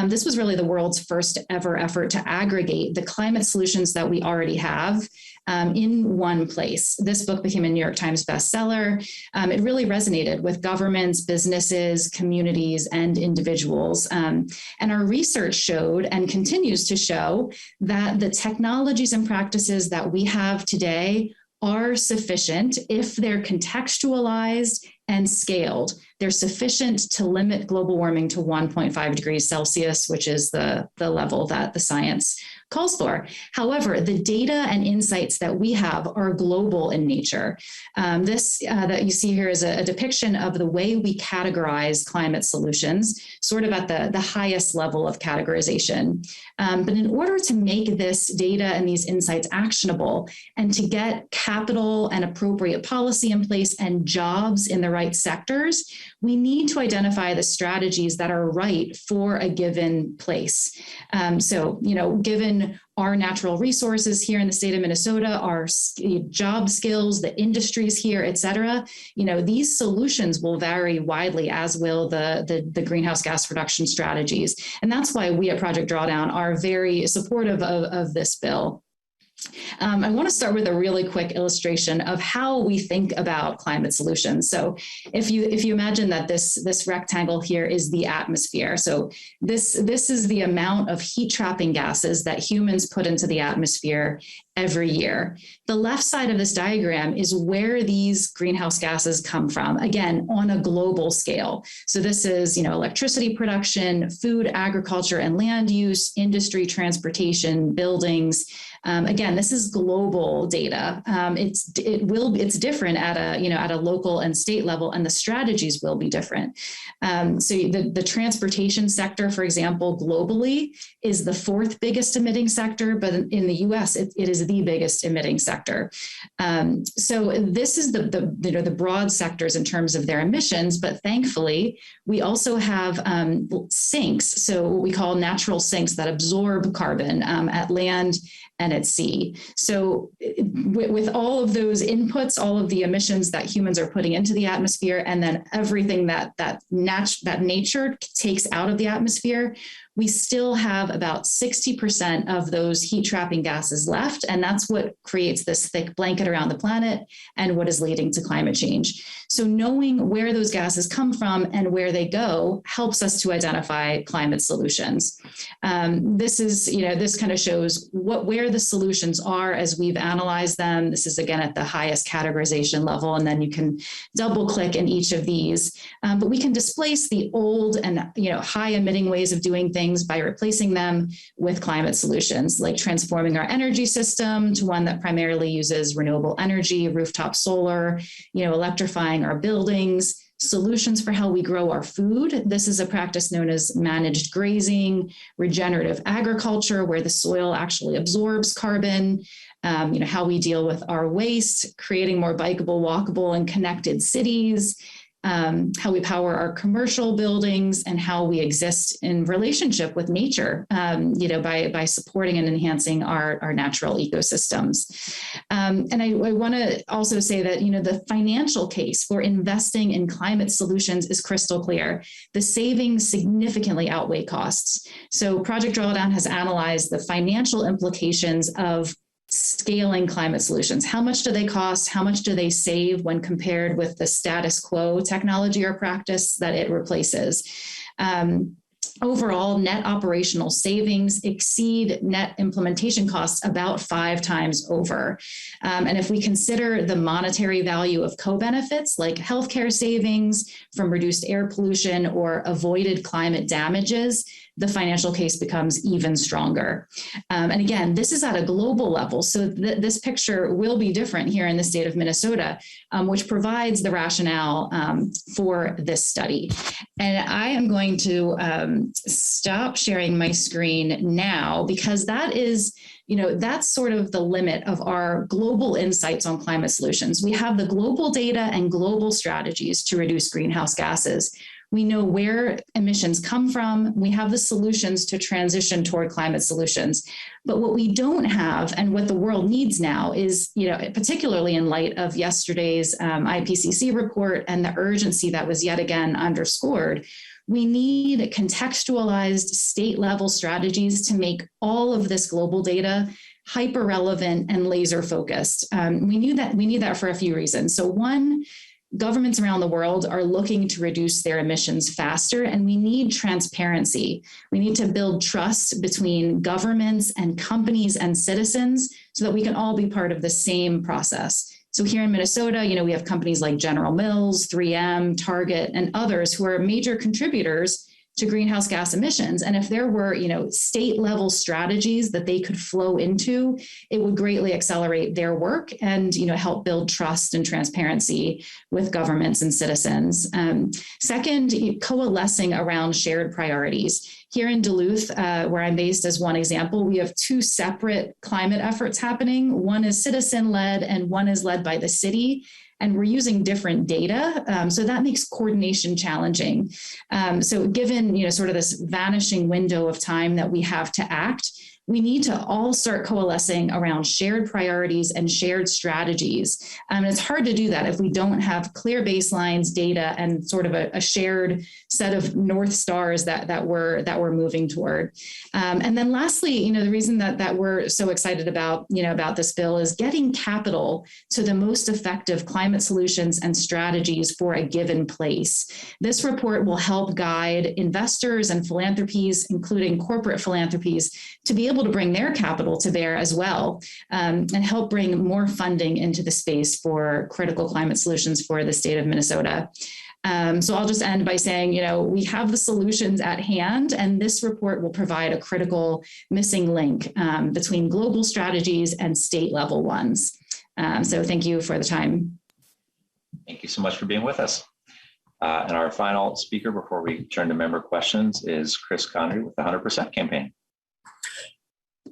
This was really the world's first ever effort to aggregate the climate solutions that we already have in one place. This book became a New York Times bestseller. It really resonated with governments, businesses, communities, and individuals. And our research showed and continues to show that the technologies and practices that we have today are sufficient if they're contextualized and scaled. They're sufficient to limit global warming to 1.5 degrees Celsius, which is the level that the science calls for. However, the data and insights that we have are global in nature. This that you see here is a depiction of the way we categorize climate solutions, sort of at the highest level of categorization. But in order to make this data and these insights actionable and to get capital and appropriate policy in place and jobs in the right sectors, we need to identify the strategies that are right for a given place. So, given our natural resources here in the state of Minnesota, our job skills, the industries here, et cetera, these solutions will vary widely, as will the greenhouse gas reduction strategies. And that's why we at Project Drawdown are very supportive of this bill. I want to start with a really quick illustration of how we think about climate solutions. So if you imagine that this rectangle here is the atmosphere. So this is the amount of heat trapping gases that humans put into the atmosphere every year. The left side of this diagram is where these greenhouse gases come from, again, on a global scale. So this is, electricity production, food, agriculture, and land use, industry, transportation, buildings. Again, this is global data. It's different at a local and state level, and the strategies will be different. So the transportation sector, for example, globally is the fourth biggest emitting sector, but in the U.S. it is the biggest emitting sector. So this is the broad sectors in terms of their emissions, but thankfully we also have sinks, so what we call natural sinks that absorb carbon at land and at sea. So with all of those inputs, all of the emissions that humans are putting into the atmosphere, and then everything that nature takes out of the atmosphere, we still have about 60% of those heat trapping gases left. And that's what creates this thick blanket around the planet and what is leading to climate change. So knowing where those gases come from and where they go helps us to identify climate solutions. This kind of shows where the solutions are as we've analyzed them. This is again at the highest categorization level, and then you can double click in each of these. But we can displace the old and high emitting ways of doing things by replacing them with climate solutions, like transforming our energy system to one that primarily uses renewable energy, rooftop solar, electrifying our buildings, solutions for how we grow our food. This is a practice known as managed grazing, regenerative agriculture, where the soil actually absorbs carbon, how we deal with our waste, creating more bikeable, walkable, and connected cities, how we power our commercial buildings, and how we exist in relationship with nature, by supporting and enhancing our natural ecosystems. And I want to also say that, the financial case for investing in climate solutions is crystal clear. The savings significantly outweigh costs. So Project Drawdown has analyzed the financial implications of scaling climate solutions. How much do they cost? How much do they save when compared with the status quo technology or practice that it replaces? Overall, net operational savings exceed net implementation costs about 5 times over. And if we consider the monetary value of co-benefits like healthcare savings from reduced air pollution or avoided climate damages, the financial case becomes even stronger. And again, this is at a global level. So this picture will be different here in the state of Minnesota, which provides the rationale for this study. And I am going to stop sharing my screen now, because that is, that's sort of the limit of our global insights on climate solutions. We have the global data and global strategies to reduce greenhouse gases. We know where emissions come from. We have the solutions to transition toward climate solutions. But what we don't have, and what the world needs now is, particularly in light of yesterday's IPCC report and the urgency that was yet again underscored, we need contextualized state-level strategies to make all of this global data hyper relevant and laser focused. We need that for a few reasons. So one, governments around the world are looking to reduce their emissions faster, and we need transparency. We need to build trust between governments and companies and citizens so that we can all be part of the same process. So here in Minnesota, we have companies like General Mills, 3M, Target, and others who are major contributors to greenhouse gas emissions. And if there were, state level strategies that they could flow into, it would greatly accelerate their work and, help build trust and transparency with governments and citizens. Second, coalescing around shared priorities. Here in Duluth, where I'm based as one example, we have two separate climate efforts happening. One is citizen-led and one is led by the city. And we're using different data. So that makes coordination challenging. So given, sort of this vanishing window of time that we have to act, we need to all start coalescing around shared priorities and shared strategies. And it's hard to do that if we don't have clear baselines, data, and sort of a shared set of North Stars that we're moving toward. And then lastly, the reason that we're so excited about this bill is getting capital to the most effective climate solutions and strategies for a given place. This report will help guide investors and philanthropies, including corporate philanthropies, to be able to bring their capital to bear as well, and help bring more funding into the space for critical climate solutions for the state of Minnesota. So I'll just end by saying, we have the solutions at hand, and this report will provide a critical missing link between global strategies and state level ones. So thank you for the time. Thank you so much for being with us. And our final speaker before we turn to member questions is Chris Connery with the 100% campaign.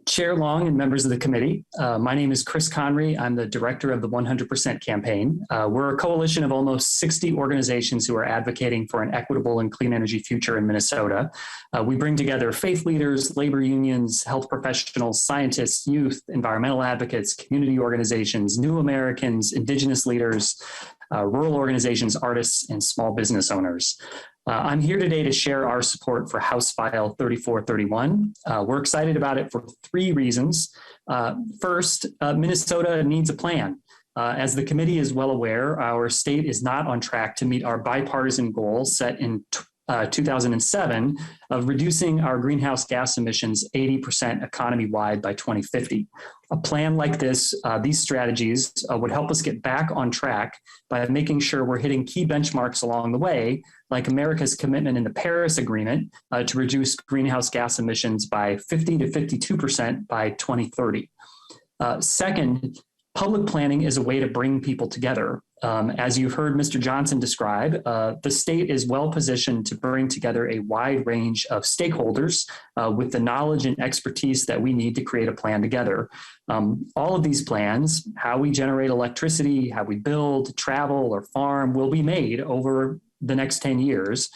Chair Long and members of the committee, my name is Chris Connery. I'm the director of the 100% campaign. We're a coalition of almost 60 organizations who are advocating for an equitable and clean energy future in Minnesota. We bring together faith leaders, labor unions, health professionals, scientists, youth, environmental advocates, community organizations, new Americans, indigenous leaders, rural organizations, artists, and small business owners. I'm here today to share our support for House File 3431. We're excited about it for three reasons. First, Minnesota needs a plan. As the committee is well aware, our state is not on track to meet our bipartisan goal set in 2007 of reducing our greenhouse gas emissions 80% economy-wide by 2050. A plan like this, these strategies would help us get back on track by making sure we're hitting key benchmarks along the way, like America's commitment in the Paris Agreement to reduce greenhouse gas emissions by 50 to 52% by 2030. Second, public planning is a way to bring people together. As you heard Mr. Johnson describe, the state is well positioned to bring together a wide range of stakeholders with the knowledge and expertise that we need to create a plan together. All of these plans, how we generate electricity, how we build, travel, or farm, will be made over the next 10 years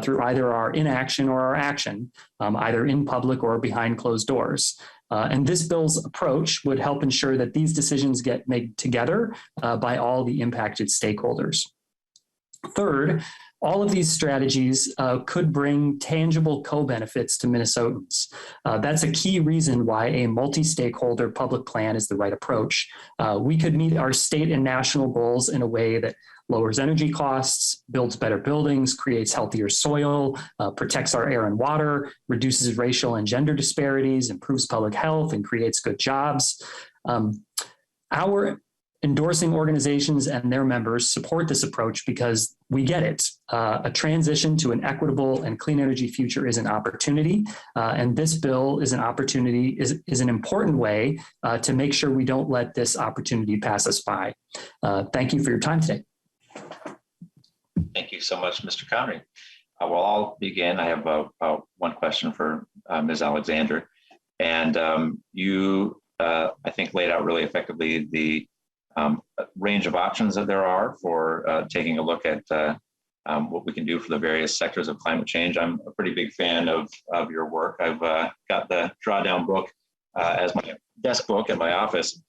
through either our inaction or our action, either in public or behind closed doors. And this bill's approach would help ensure that these decisions get made together by all the impacted stakeholders. Third, all of these strategies could bring tangible co-benefits to Minnesotans. That's a key reason why a multi-stakeholder public plan is the right approach. We could meet our state and national goals in a way that lowers energy costs, builds better buildings, creates healthier soil, protects our air and water, reduces racial and gender disparities, improves public health, and creates good jobs. Our endorsing organizations and their members support this approach because we get it. A transition to an equitable and clean energy future is an opportunity, and this bill is an opportunity, is an important way to make sure we don't let this opportunity pass us by. Thank you for your time today. Thank you so much, Mr. Connery. Well, I'll begin. I have one question for Ms. Alexander. And you, I think, laid out really effectively the range of options that there are for taking a look at what we can do for the various sectors of climate change. I'm a pretty big fan of your work. I've got the Drawdown book as my desk book in my office.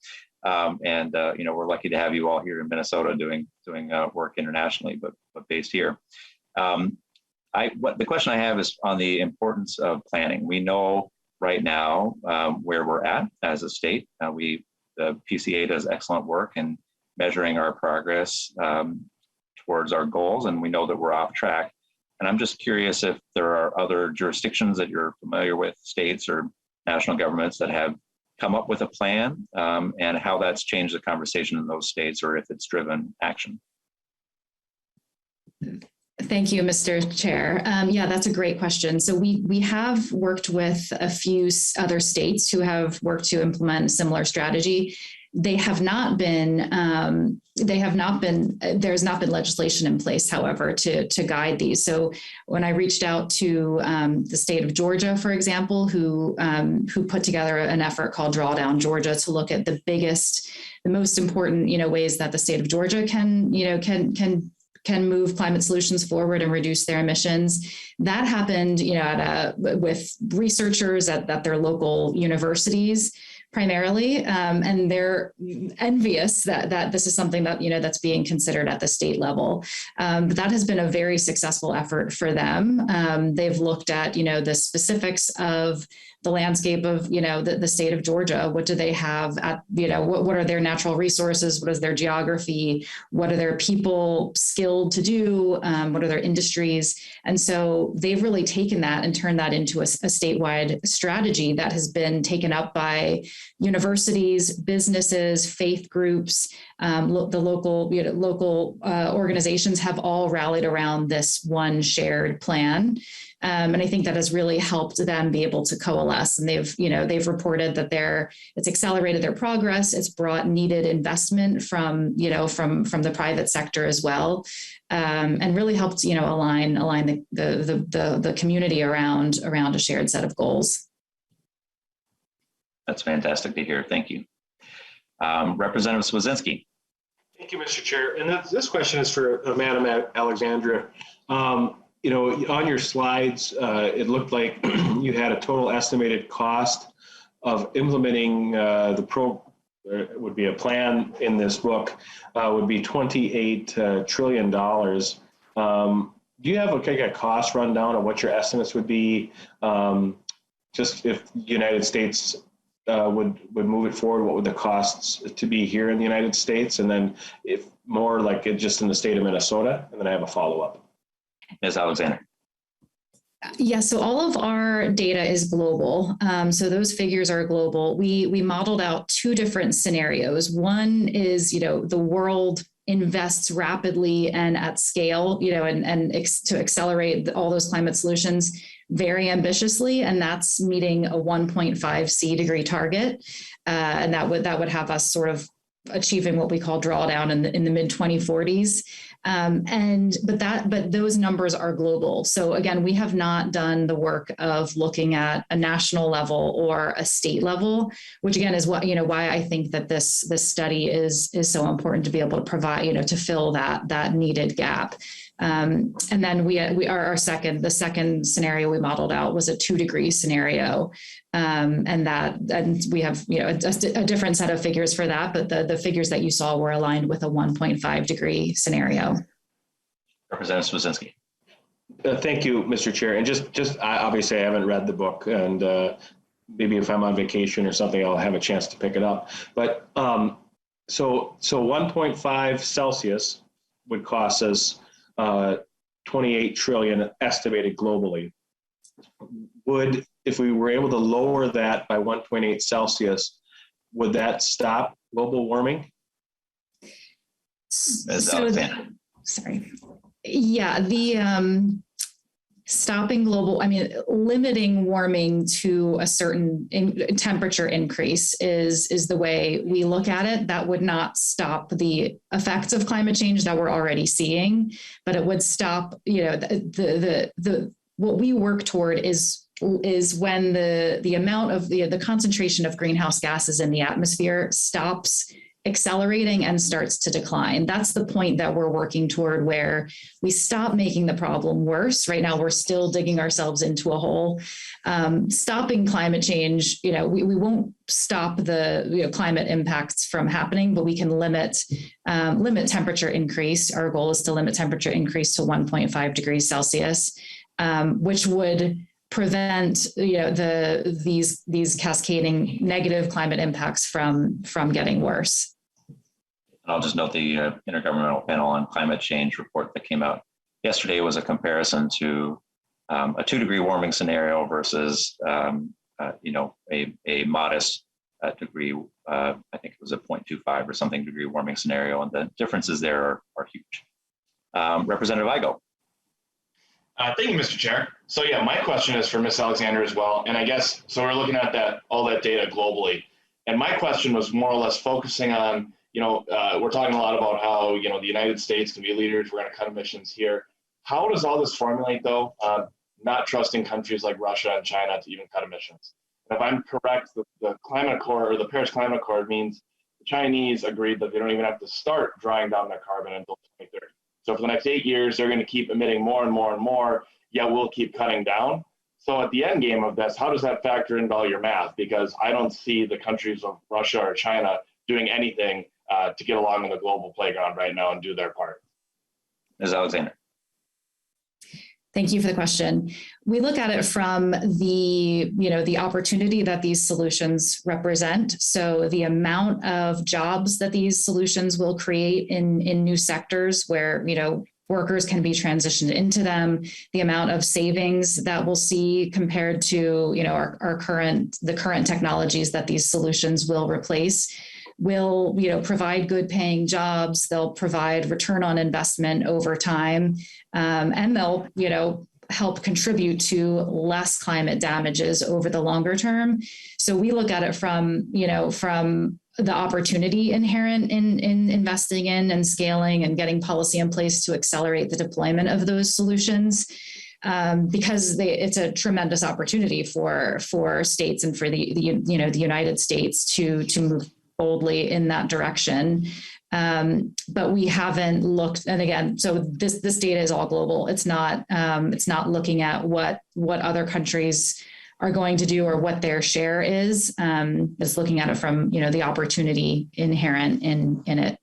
We're lucky to have you all here in Minnesota doing work internationally, but based here. The question I have is on the importance of planning. We know right now where we're at as a state. The PCA does excellent work in measuring our progress towards our goals, and we know that we're off track. And I'm just curious if there are other jurisdictions that you're familiar with, states or national governments that have come up with a plan, and how that's changed the conversation in those states, or if it's driven action. Thank you, Mr. Chair. Yeah, that's a great question. So we have worked with a few other states who have worked to implement a similar strategy. There's not been legislation in place, however, to guide these. So when I reached out to the state of Georgia, for example, who put together an effort called Drawdown Georgia to look at the most important, ways that the state of Georgia can move climate solutions forward and reduce their emissions. That happened, with researchers at their local universities primarily, and they're envious that this is something that that's being considered at the state level. But that has been a very successful effort for them. They've looked at the specifics of the landscape of the state of Georgia. What do they have at what are their natural resources? What is their geography? What are their people skilled to do? What are their industries? And so they've really taken that and turned that into a statewide strategy that has been taken up by universities, businesses, faith groups. The local organizations have all rallied around this one shared plan. And I think that has really helped them be able to coalesce. And they've reported that it's accelerated their progress. It's brought needed investment from the private sector as well, and really helped align the community around a shared set of goals. That's fantastic to hear. Thank you, Representative Swazinski. Thank you, Mr. Chair. And this question is for Madam Alexandra. On your slides, it looked like you had a total estimated cost of implementing would be a plan in this book, would be $28 trillion. Do you have a cost rundown of what your estimates would be? Just if the United States would move it forward, what would the costs to be here in the United States? And then if more like it just in the state of Minnesota, and then I have a follow-up. Ms. Alexander. Yeah, so all of our data is global. So those figures are global. We modeled out two different scenarios. One is, the world invests rapidly and at scale, to accelerate all those climate solutions very ambitiously, and that's meeting a 1.5 degree target. And that would have us sort of achieving what we call drawdown in the mid 2040s. But those numbers are global. So again, we have not done the work of looking at a national level or a state level, which again is why I think that this study is so important to be able to provide, to fill that needed gap. And then the second scenario we modeled out was a 2 degree scenario. And we have, a different set of figures for that, but the figures that you saw were aligned with a 1.5 degree scenario. Representative Swazinski. Thank you, Mr. Chair. And just obviously I haven't read the book, and maybe if I'm on vacation or something, I'll have a chance to pick it up. But so 1.5 Celsius would cost us 28 trillion estimated globally. If we were able to lower that by 1.8 Celsius, would that stop global warming? Sorry. Yeah, the stopping limiting warming to a certain temperature increase is the way we look at it. That would not stop the effects of climate change that we're already seeing, but it would stop, what we work toward is when the amount of the concentration of greenhouse gases in the atmosphere stops accelerating and starts to decline. That's the point that we're working toward, where we stop making the problem worse. Right now, we're still digging ourselves into a hole. Stopping climate change, we won't stop the climate impacts from happening, but we can limit temperature increase. Our goal is to limit temperature increase to 1.5 degrees Celsius, which would prevent these cascading negative climate impacts from getting worse. I'll just note the Intergovernmental Panel on Climate Change report that came out yesterday was a comparison to a 2-degree warming scenario versus a modest degree. I think it was a 0.25 or something degree warming scenario, and the differences there are huge. Representative Igo. Thank you, Mr. Chair. So yeah, my question is for Ms. Alexander as well. And I guess, so we're looking at all that data globally. And my question was more or less focusing on, we're talking a lot about how, the United States can be leaders. We're going to cut emissions here. How does all this formulate though? Not trusting countries like Russia and China to even cut emissions. And if I'm correct, the Climate Accord, or the Paris Climate Accord, means the Chinese agreed that they don't even have to start drawing down their carbon until 2030. So for the next 8 years, they're going to keep emitting more and more and more, yet we'll keep cutting down. So at the end game of this, how does that factor into all your math? Because I don't see the countries of Russia or China doing anything to get along in the global playground right now and do their part. Ms. Alexander. Thank you for the question. We look at it from the opportunity that these solutions represent. So the amount of jobs that these solutions will create in new sectors where, workers can be transitioned into them, the amount of savings that we'll see compared to, the current technologies that these solutions will replace, will, provide good paying jobs. They'll provide return on investment over time, and they'll, help contribute to less climate damages over the longer term. So we look at it from the opportunity inherent in investing in and scaling and getting policy in place to accelerate the deployment of those solutions, because it's a tremendous opportunity for states and for the United States to move boldly in that direction. But we haven't looked, and again, so this data is all global. It's not looking at what other countries are going to do or what their share is. It's looking at it from the opportunity inherent in it.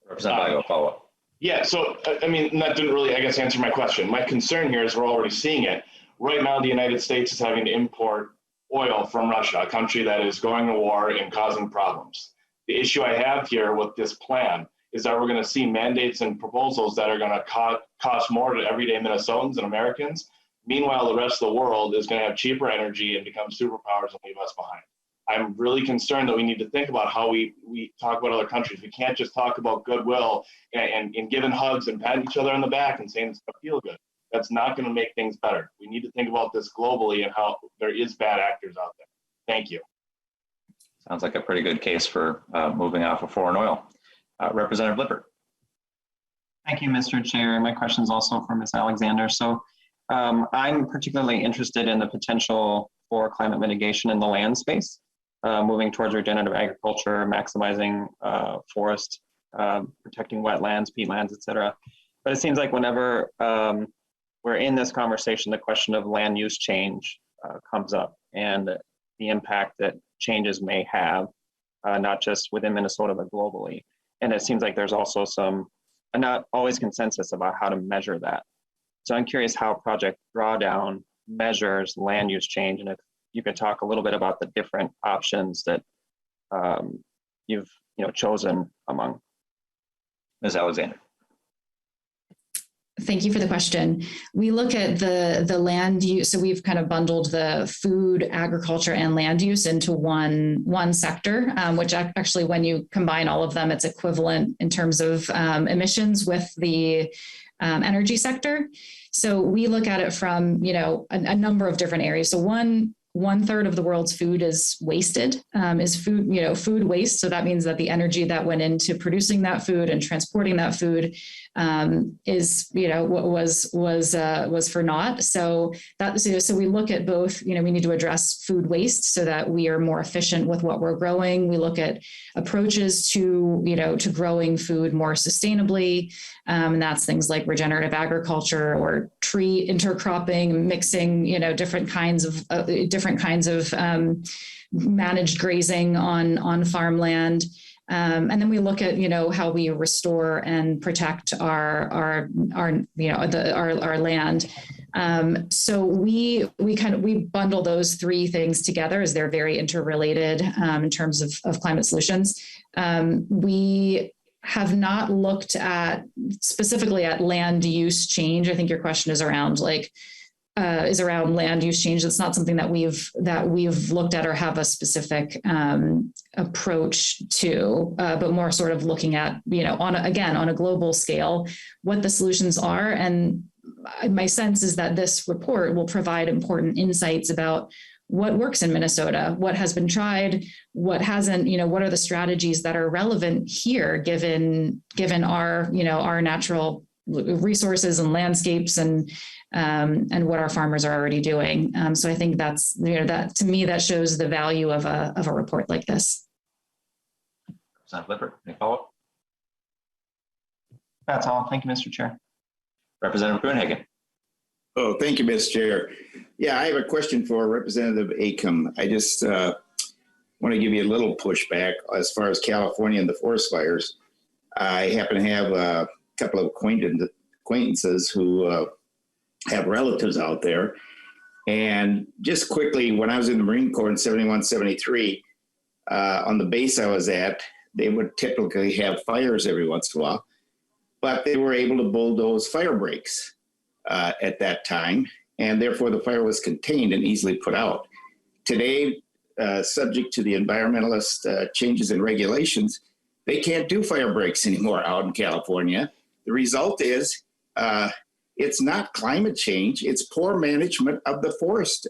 Representative, follow up. Yeah, so I mean, that didn't really, I guess, answer my question. My concern here is we're already seeing it. Right now, the United States is having to import oil from Russia, a country that is going to war and causing problems. The issue I have here with this plan is that we're going to see mandates and proposals that are going to cost more to everyday Minnesotans and Americans. Meanwhile, the rest of the world is going to have cheaper energy and become superpowers and leave us behind. I'm really concerned that we need to think about how we talk about other countries. We can't just talk about goodwill and giving hugs and patting each other on the back and saying it's going to feel good. That's not going to make things better. We need to think about this globally and how there is bad actors out there. Thank you. Sounds like a pretty good case for moving off of foreign oil. Representative Lippert. Thank you, Mr. Chair. My question is also for Ms. Alexander. So I'm particularly interested in the potential for climate mitigation in the land space, moving towards regenerative agriculture, maximizing forest, protecting wetlands, peatlands, et cetera. But it seems like whenever we're in this conversation, the question of land use change comes up and the impact that changes may have, not just within Minnesota, but globally. And it seems like there's also some, not always consensus about how to measure that. So I'm curious how Project Drawdown measures land use change, and if you could talk a little bit about the different options that you've chosen among. Ms. Alexander. Thank you for the question. We look at the land use. So we've kind of bundled the food, agriculture, and land use into one sector, which actually, when you combine all of them, it's equivalent in terms of emissions with the energy sector. So we look at it from a number of different areas. So one 1/3 of the world's food is wasted, is food waste. So that means that the energy that went into producing that food and transporting that food was for naught. So we look at both, we need to address food waste so that we are more efficient with what we're growing. We look at approaches to growing food more sustainably. And that's things like regenerative agriculture or tree intercropping, mixing, different kinds of managed grazing on farmland. And then we look at, how we restore and protect our land. So we bundle those three things together as they're very interrelated in terms of climate solutions. We have not looked at specifically at land use change. I think your question is around land use change. It's not something that we've looked at or have a specific approach to, but more sort of looking at, on a global scale, what the solutions are. And my sense is that this report will provide important insights about what works in Minnesota, what has been tried, what hasn't, what are the strategies that are relevant here, given our natural resources and landscapes and what our farmers are already doing. So I think that's, that to me, that shows the value of a report like this. Representative Lippert, any follow-up? That's all. Thank you, Mr. Chair. Representative Gruenhagen. Oh, thank you, Mr. Chair. Yeah, I have a question for Representative Acomb. I just want to give you a little pushback as far as California and the forest fires. I happen to have a couple of acquaintances who have relatives out there. And just quickly, when I was in the Marine Corps in 71, 73, on the base I was at, they would typically have fires every once in a while, but they were able to bulldoze fire breaks at that time, and therefore the fire was contained and easily put out. Today, subject to the environmentalist changes in regulations, they can't do fire breaks anymore out in California. The result is it's not climate change, it's poor management of the forest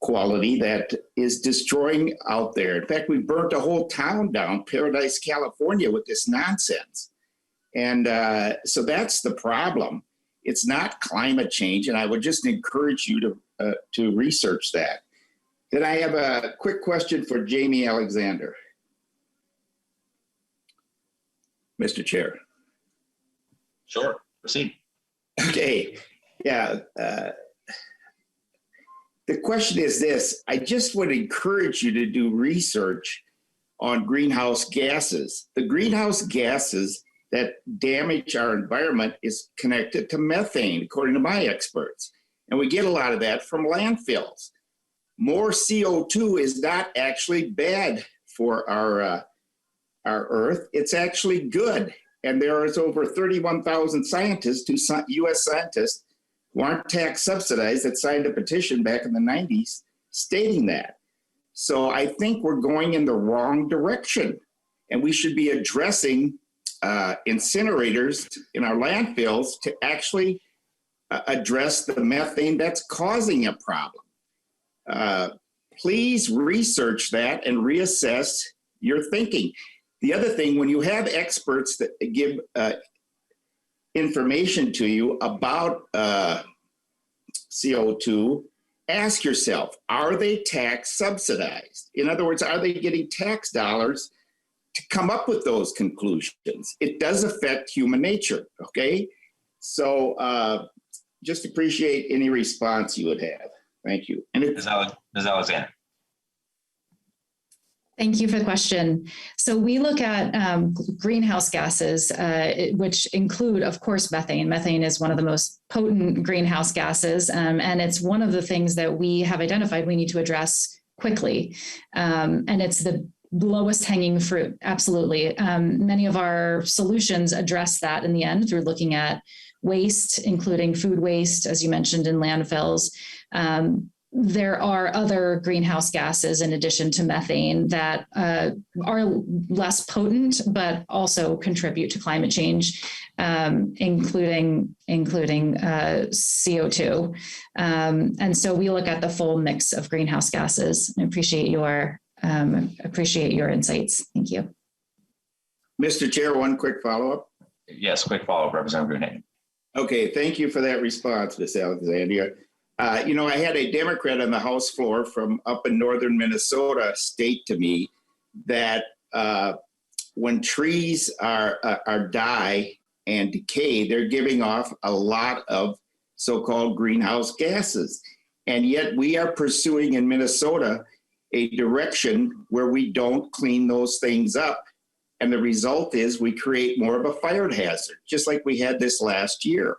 quality that is destroying out there. In fact, we burnt a whole town down, Paradise, California, with this nonsense. And so that's the problem. It's not climate change, and I would just encourage you to research that. Then I have a quick question for Jamie Alexander. Mr. Chair. Sure, proceed. Okay, yeah. The question is this: I just would encourage you to do research on greenhouse gases. The greenhouse gases that damage our environment is connected to methane, according to my experts. And we get a lot of that from landfills. More CO2 is not actually bad for our Earth. It's actually good. And there is over 31,000 scientists, US scientists, who aren't tax subsidized, that signed a petition back in the 90s stating that. So I think we're going in the wrong direction, and we should be addressing incinerators in our landfills to actually address the methane that's causing a problem. Please research that and reassess your thinking. The other thing, when you have experts that give information to you about CO2, ask yourself, are they tax subsidized? In other words, are they getting tax dollars to come up with those conclusions? It does affect human nature, okay? So just appreciate any response you would have. Thank you. And Ms. Alexander. Thank you for the question. So we look at greenhouse gases, which include, of course, methane. Methane is one of the most potent greenhouse gases, and it's one of the things that we have identified we need to address quickly. And it's the lowest hanging fruit, absolutely. Many of our solutions address that in the end through looking at waste, including food waste, as you mentioned, in landfills. there are other greenhouse gases in addition to methane that are less potent, but also contribute to climate change, including CO2. And so we look at the full mix of greenhouse gases. I appreciate your insights. Thank you. Mr. Chair, one quick follow-up. Yes, quick follow-up, Representative Gruenhagen. Okay, thank you for that response, Ms. Alexandria. You know, I had a Democrat on the House floor from up in northern Minnesota state to me that when trees are die and decay, they're giving off a lot of so-called greenhouse gases. And yet we are pursuing in Minnesota a direction where we don't clean those things up. And the result is we create more of a fire hazard, just like we had this last year.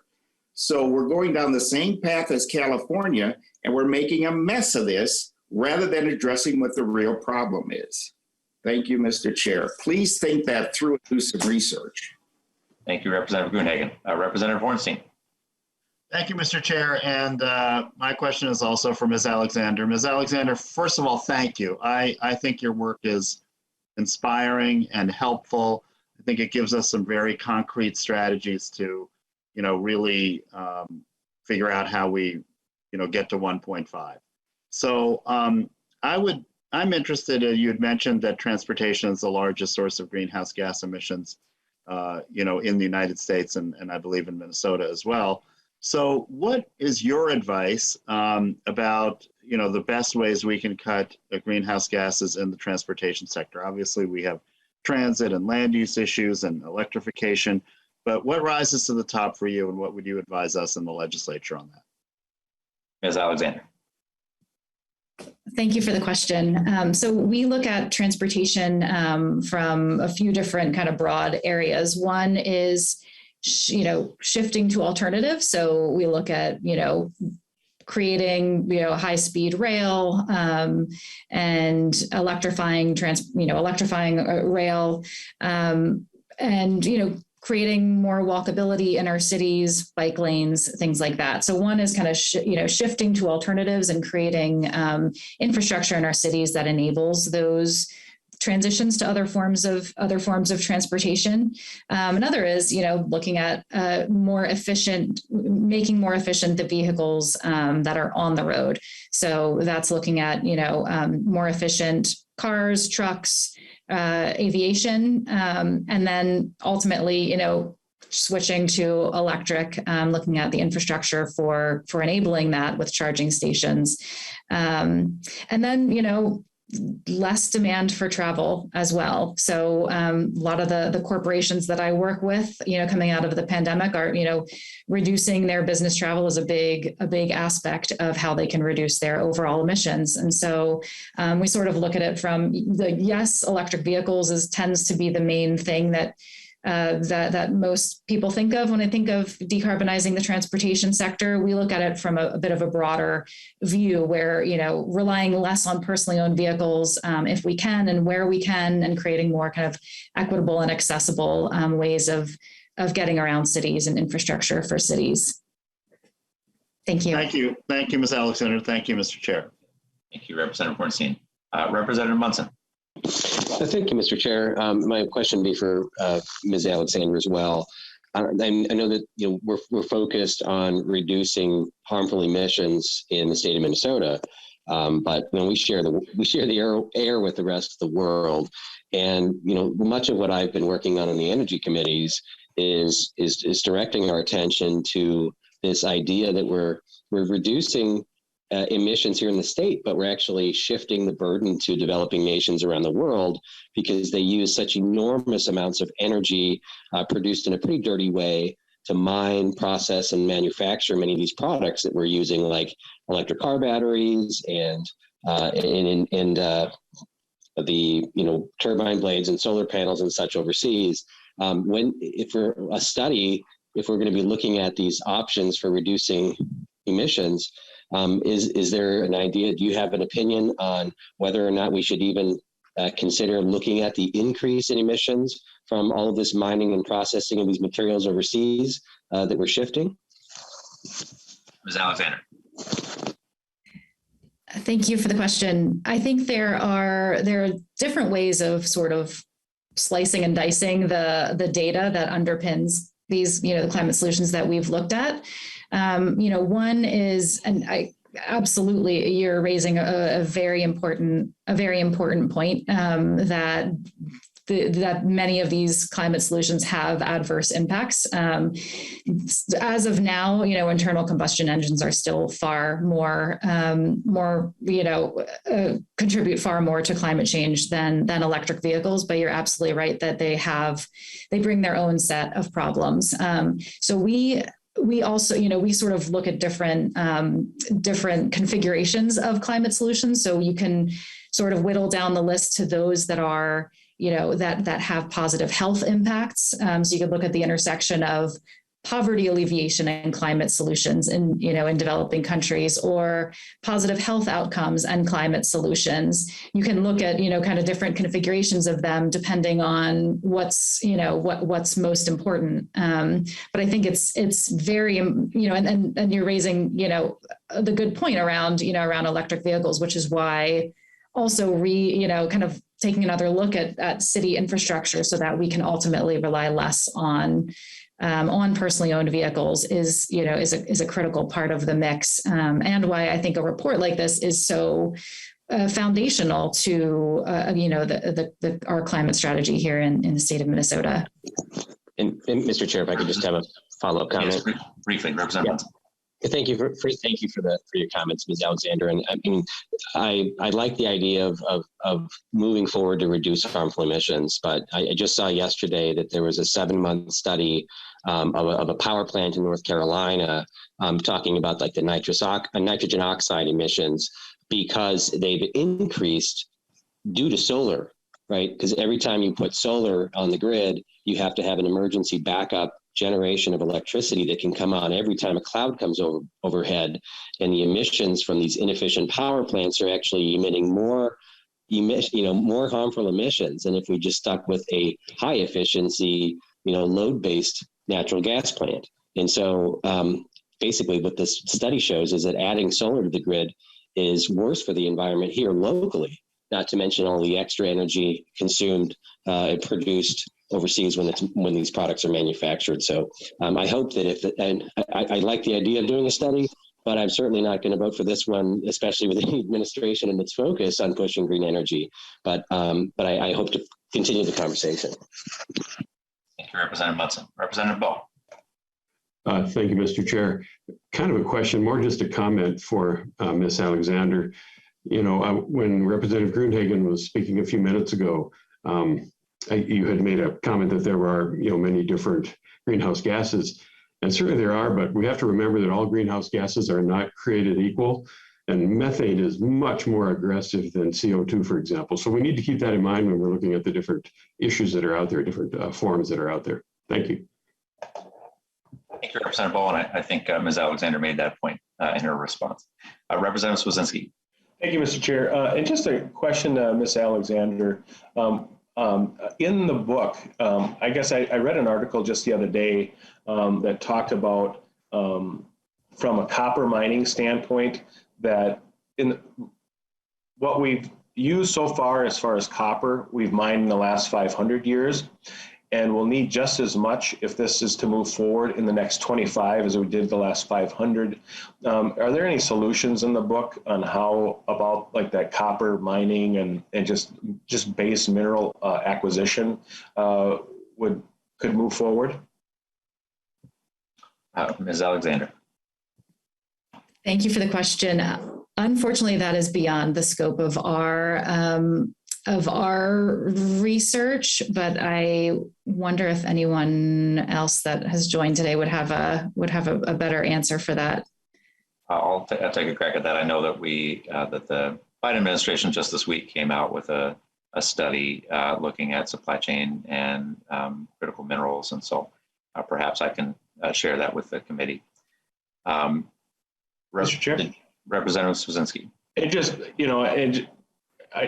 So we're going down the same path as California, and we're making a mess of this rather than addressing what the real problem is. Thank you, Mr. Chair. Please think that through and do some research. Thank you, Representative Gruenhagen. Representative Hornstein. Thank you, Mr. Chair. And my question is also for Ms. Alexander. Ms. Alexander, first of all, thank you. I think your work is inspiring and helpful. I think it gives us some very concrete strategies to, really figure out how we, get to 1.5. So I'm interested, you had mentioned that transportation is the largest source of greenhouse gas emissions, in the United States and I believe in Minnesota as well. So what is your advice about, the best ways we can cut greenhouse gases in the transportation sector? Obviously, we have transit and land use issues and electrification, but what rises to the top for you and what would you advise us in the legislature on that? Ms. Alexander. Thank you for the question. So we look at transportation from a few different kind of broad areas. One is, shifting to alternatives. So we look at, creating, high-speed rail and electrifying rail and, creating more walkability in our cities, bike lanes, things like that. So one is kind of, shifting to alternatives and creating infrastructure in our cities that enables those transitions to other forms of transportation. Another is, looking at making more efficient the vehicles that are on the road. So that's looking at, more efficient cars, trucks, aviation, and then ultimately, switching to electric, looking at the infrastructure for enabling that with charging stations. And then, less demand for travel as well. So a lot of the corporations that I work with, coming out of the pandemic are, reducing their business travel is a big aspect of how they can reduce their overall emissions. And so we sort of look at it from yes, electric vehicles tends to be the main thing that most people think of when I think of decarbonizing the transportation sector. We look at it from a bit of a broader view where, relying less on personally owned vehicles if we can and where we can, and creating more kind of equitable and accessible ways of getting around cities and infrastructure for cities. Thank you. Thank you. Thank you, Ms. Alexander. Thank you, Mr. Chair. Thank you, Representative Hornstein. Representative Munson. Thank you, Mr. Chair. My question would be for Ms. Alexander as well. I know that we're focused on reducing harmful emissions in the state of Minnesota, but we share the air with the rest of the world, and much of what I've been working on in the energy committees is directing our attention to this idea that we're reducing emissions here in the state, but we're actually shifting the burden to developing nations around the world because they use such enormous amounts of energy produced in a pretty dirty way to mine, process, and manufacture many of these products that we're using, like electric car batteries and the turbine blades and solar panels and such overseas. If we're going to be looking at these options for reducing emissions, is there an idea? Do you have an opinion on whether or not we should even consider looking at the increase in emissions from all of this mining and processing of these materials overseas that we're shifting? Ms. Alexander. Thank you for the question. I think there are different ways of sort of slicing and dicing the data that underpins these, the climate solutions that we've looked at. One is, and absolutely, you're raising a very important point, that many of these climate solutions have adverse impacts. As of now, internal combustion engines are still far more, contribute far more to climate change than electric vehicles. But you're absolutely right that they bring their own set of problems. So we also, we sort of look at different configurations of climate solutions. So you can sort of whittle down the list to those that are, that have positive health impacts. So you could look at the intersection of poverty alleviation and climate solutions in developing countries, or positive health outcomes and climate solutions. You can look at, kind of different configurations of them depending on what's most important. But I think it's very, and you're raising, the good point around electric vehicles, which is why also kind of taking another look at city infrastructure so that we can ultimately rely less on personally owned vehicles is a critical part of the mix, and why I think a report like this is so foundational to our climate strategy here in the state of Minnesota. And Mr. Chair, if I could just have a follow-up comment. Yes, briefly, Representative. Yeah. Thank you for your comments, Ms. Alexander. And I mean, I like the idea of moving forward to reduce harmful emissions, but I just saw yesterday that there was a 7-month study of a power plant in North Carolina talking about like the nitrogen oxide emissions, because they've increased due to solar, right? Because every time you put solar on the grid, you have to have an emergency backup generation of electricity that can come on every time a cloud comes overhead, and the emissions from these inefficient power plants are actually emitting more harmful emissions than if we just stuck with a high efficiency, load-based natural gas plant. And so basically what this study shows is that adding solar to the grid is worse for the environment here locally, not to mention all the extra energy consumed and produced overseas when these products are manufactured. So I hope that I like the idea of doing a study, but I'm certainly not going to vote for this one, especially with the administration and its focus on pushing green energy. But I hope to continue the conversation. Thank you, Representative Munson. Representative Ball. Thank you, Mr. Chair. Kind of a question, more just a comment for Ms. Alexander. When Representative Gruenhagen was speaking a few minutes ago, you had made a comment that there are, many different greenhouse gases, and certainly there are, but we have to remember that all greenhouse gases are not created equal, and methane is much more aggressive than CO2, for example. So we need to keep that in mind when we're looking at the different issues that are out there, different forms that are out there. Thank you. Thank you, Representative Ball, and I think Ms. Alexander made that point in her response. Representative Swedzinski. Thank you, Mr. Chair. And just a question, Ms. Alexander. In the book, I guess I read an article just the other day that talked about, from a copper mining standpoint, that in what we've used so far as copper, we've mined in the last 500 years, and we'll need just as much if this is to move forward in the next 25 as we did the last 500. Are there any solutions in the book on how about like that copper mining and just base mineral acquisition could move forward? Ms. Alexander. Thank you for the question. Unfortunately, that is beyond the scope of our research, but I wonder if anyone else that has joined today would have a better answer for that. I'll take a crack at that. I know that that the Biden administration just this week came out with a study looking at supply chain and critical minerals, and so perhaps I can share that with the committee. Mr. Chair? Representative Swedzinski. It just,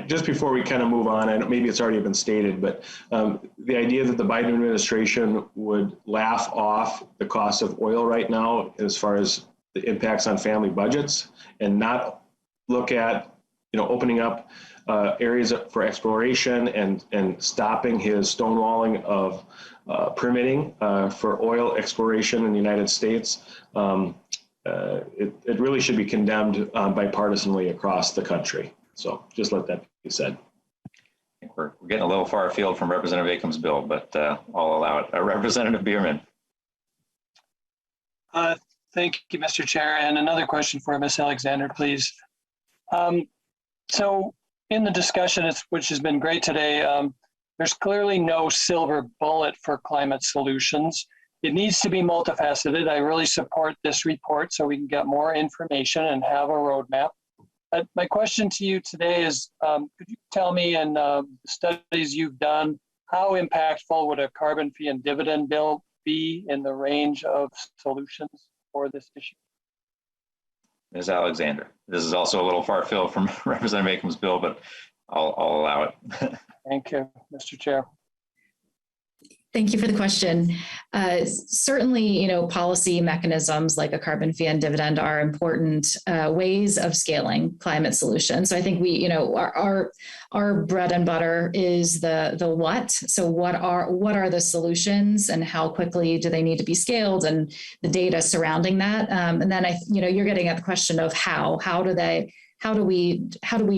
just before we kind of move on, and maybe it's already been stated, but the idea that the Biden administration would laugh off the cost of oil right now as far as the impacts on family budgets and not look at, opening up areas for exploration and stopping his stonewalling of permitting for oil exploration in the United States. It really should be condemned bipartisanly across the country. So just let that be said. I think we're getting a little far afield from Representative Acomb's bill, but I'll allow it. Representative Bierman. Thank you, Mr. Chair. And another question for Ms. Alexander, please. So in the discussion, which has been great today, there's clearly no silver bullet for climate solutions. It needs to be multifaceted. I really support this report so we can get more information and have a roadmap. My question to you today is, could you tell me in the studies you've done, how impactful would a carbon fee and dividend bill be in the range of solutions for this issue? Ms. Alexander. This is also a little far afield from Representative Acomb's bill, but I'll allow it. Thank you, Mr. Chair. Thank you for the question. Certainly, policy mechanisms like a carbon fee and dividend are important ways of scaling climate solutions. So I think our bread and butter is the what. So what are the solutions and how quickly do they need to be scaled and the data surrounding that. And then you're getting at the question of how do we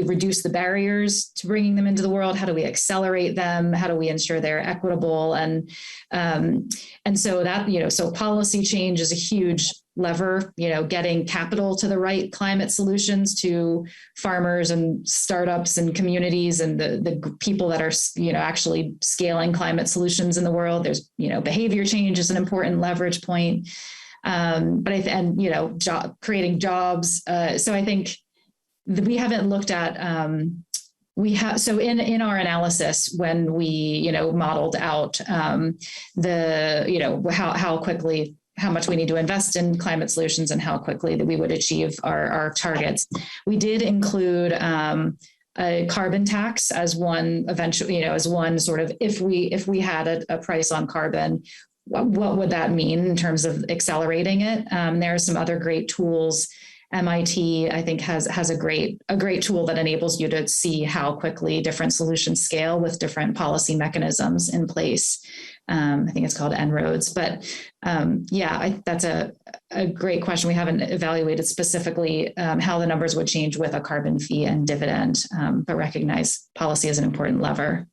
reduce the barriers to bringing them into the world? How do we accelerate them? How do we ensure they're equitable? And so that, so policy change is a huge lever, getting capital to the right climate solutions to farmers and startups and communities and the people that are, actually scaling climate solutions in the world. There's, behavior change is an important leverage point. Creating jobs. So I think we haven't looked at, so in our analysis, when we, modeled out how much we need to invest in climate solutions and how quickly that we would achieve our targets, we did include a carbon tax as one eventually, as one sort of, if we had a price on carbon, what would that mean in terms of accelerating it? There are some other great tools. MIT, I think, has a great tool that enables you to see how quickly different solutions scale with different policy mechanisms in place. I think it's called En-ROADS. But that's a great question. We haven't evaluated specifically how the numbers would change with a carbon fee and dividend, but recognize policy is an important lever.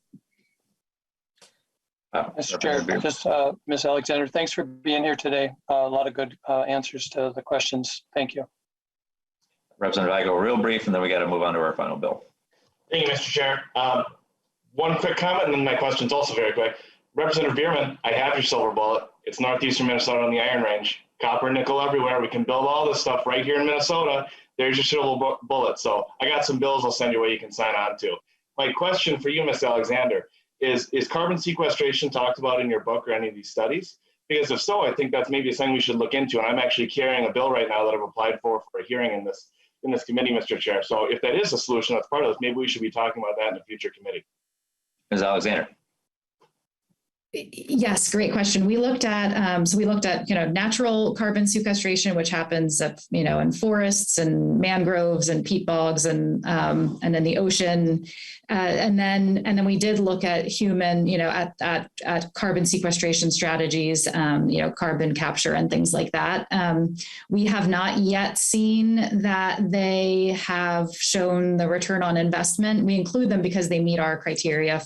Mr. Chair, just Ms. Alexander, thanks for being here today. A lot of good answers to the questions. Thank you. Representative Igo, real brief, and then we got to move on to our final bill. Thank you, Mr. Chair. One quick comment, and then my question's also very quick. Representative Bierman, I have your silver bullet. It's northeastern Minnesota on the Iron Range. Copper, nickel everywhere. We can build all this stuff right here in Minnesota. There's your silver bullet. So I got some bills I'll send you where you can sign on to. My question for you, Ms. Alexander, is carbon sequestration talked about in your book or any of these studies? Because if so, I think that's maybe something we should look into. And I'm actually carrying a bill right now that I've applied for a hearing in this committee, Mr. Chair. So if that is a solution that's part of this, maybe we should be talking about that in a future committee. Ms. Alexander. Yes, great question. We looked at natural carbon sequestration, which happens in forests and mangroves and peat bogs and then the ocean, and then we did look at human, at carbon sequestration strategies, carbon capture and things like that. We have not yet seen that they have shown the return on investment. We include them because they meet our criteria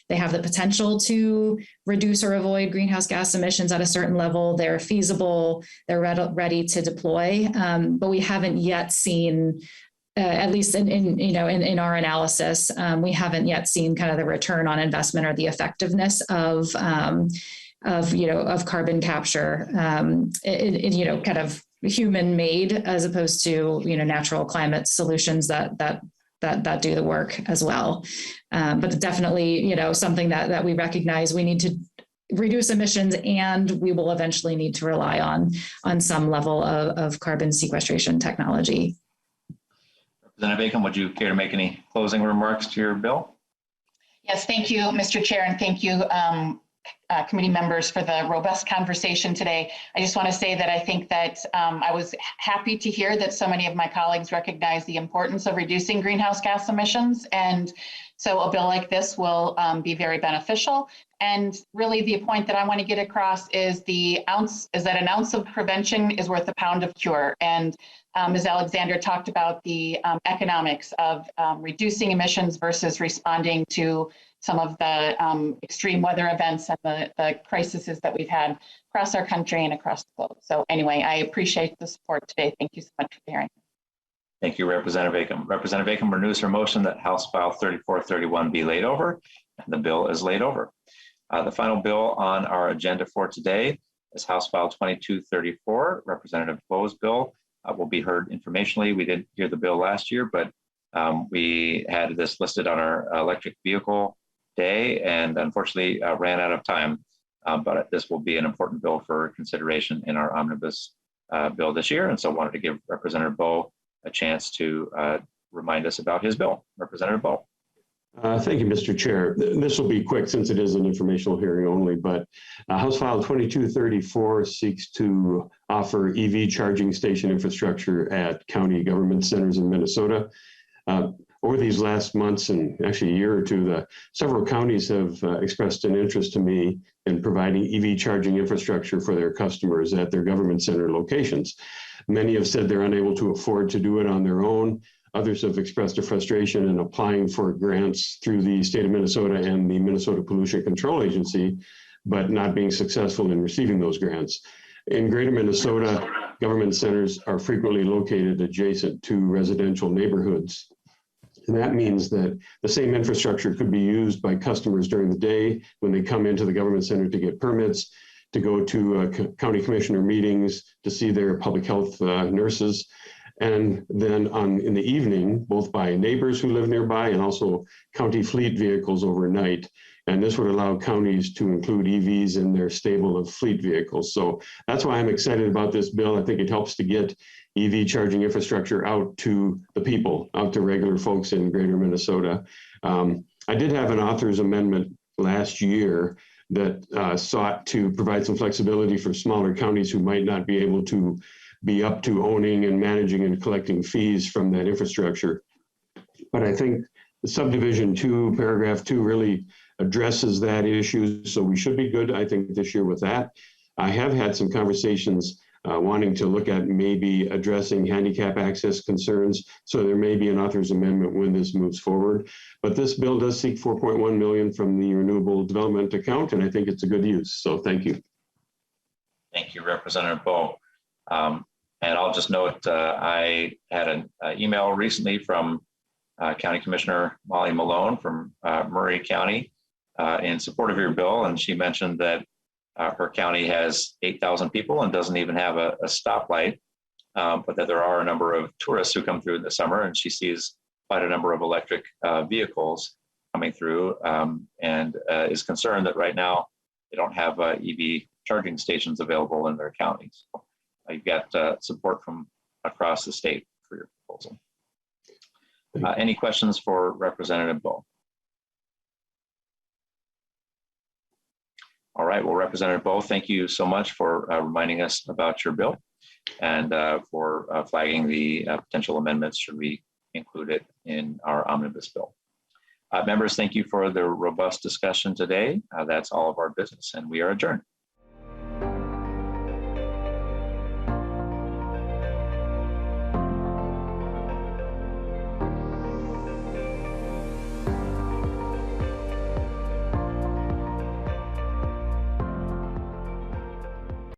they have the potential to reduce or avoid greenhouse gas emissions at a certain level. They're feasible, they're ready to deploy, but we haven't yet seen, at least in our analysis, we haven't yet seen kind of the return on investment or the effectiveness of carbon capture, kind of human made as opposed to natural climate solutions that do the work as well. But definitely, something that we recognize we need to reduce emissions, and we will eventually need to rely on some level of carbon sequestration technology. Representative Acomb, would you care to make any closing remarks to your bill? Yes, thank you, Mr. Chair, and thank you, committee members for the robust conversation today. I just want to say that I think that I was happy to hear that so many of my colleagues recognize the importance of reducing greenhouse gas emissions. And so a bill like this will be very beneficial. And really the point that I want to get across is that an ounce of prevention is worth a pound of cure. And Ms. Alexander talked about the economics of reducing emissions versus responding to some of the extreme weather events and the crises that we've had across our country and across the globe. So anyway, I appreciate the support today. Thank you so much for the hearing. Thank you, Representative Acomb. Representative Acomb renews her motion that House File 3431 be laid over, and the bill is laid over. The final bill on our agenda for today is House File 2234, Representative Bowe's bill. Will be heard informationally. We didn't hear the bill last year, but we had this listed on our electric vehicle day and unfortunately ran out of time. But this will be an important bill for consideration in our omnibus bill this year. And so wanted to give Representative Bowe a chance to remind us about his bill. Representative Bowe. Thank you, Mr. Chair. This will be quick since it is an informational hearing only, but House File 2234 seeks to offer EV charging station infrastructure at county government centers in Minnesota. Over these last months and actually a year or two, several counties have expressed an interest to me in providing EV charging infrastructure for their customers at their government center locations. Many have said they're unable to afford to do it on their own. Others have expressed a frustration in applying for grants through the state of Minnesota and the Minnesota Pollution Control Agency, but not being successful in receiving those grants. In greater Minnesota, government centers are frequently located adjacent to residential neighborhoods. And that means that the same infrastructure could be used by customers during the day when they come into the government center to get permits, to go to county commissioner meetings, to see their public health nurses. And then in the evening, both by neighbors who live nearby and also county fleet vehicles overnight. And this would allow counties to include EVs in their stable of fleet vehicles. So that's why I'm excited about this bill. I think it helps to get EV charging infrastructure out to the people, out to regular folks in greater Minnesota. I did have an author's amendment last year that sought to provide some flexibility for smaller counties who might not be able to be up to owning and managing and collecting fees from that infrastructure. But I think the subdivision 2, paragraph 2 really addresses that issue. So we should be good, I think, this year with that. I have had some conversations wanting to look at maybe addressing handicap access concerns. So there may be an author's amendment when this moves forward. But this bill does seek $4.1 million from the Renewable Development Account, and I think it's a good use. So thank you. Thank you, Representative Bowe. And I'll just note, I had an email recently from County Commissioner Molly Malone from Murray County in support of your bill. And she mentioned that her county has 8,000 people and doesn't even have a stoplight, but that there are a number of tourists who come through in the summer, and she sees quite a number of electric vehicles coming through and is concerned that right now they don't have EV charging stations available in their counties. So, you've got support from across the state for your proposal. Any questions for Representative Bowe? All right, well, Representative Bowe, thank you so much for reminding us about your bill and for flagging the potential amendments should we include it in our omnibus bill. Members, thank you for the robust discussion today. That's all of our business, and we are adjourned.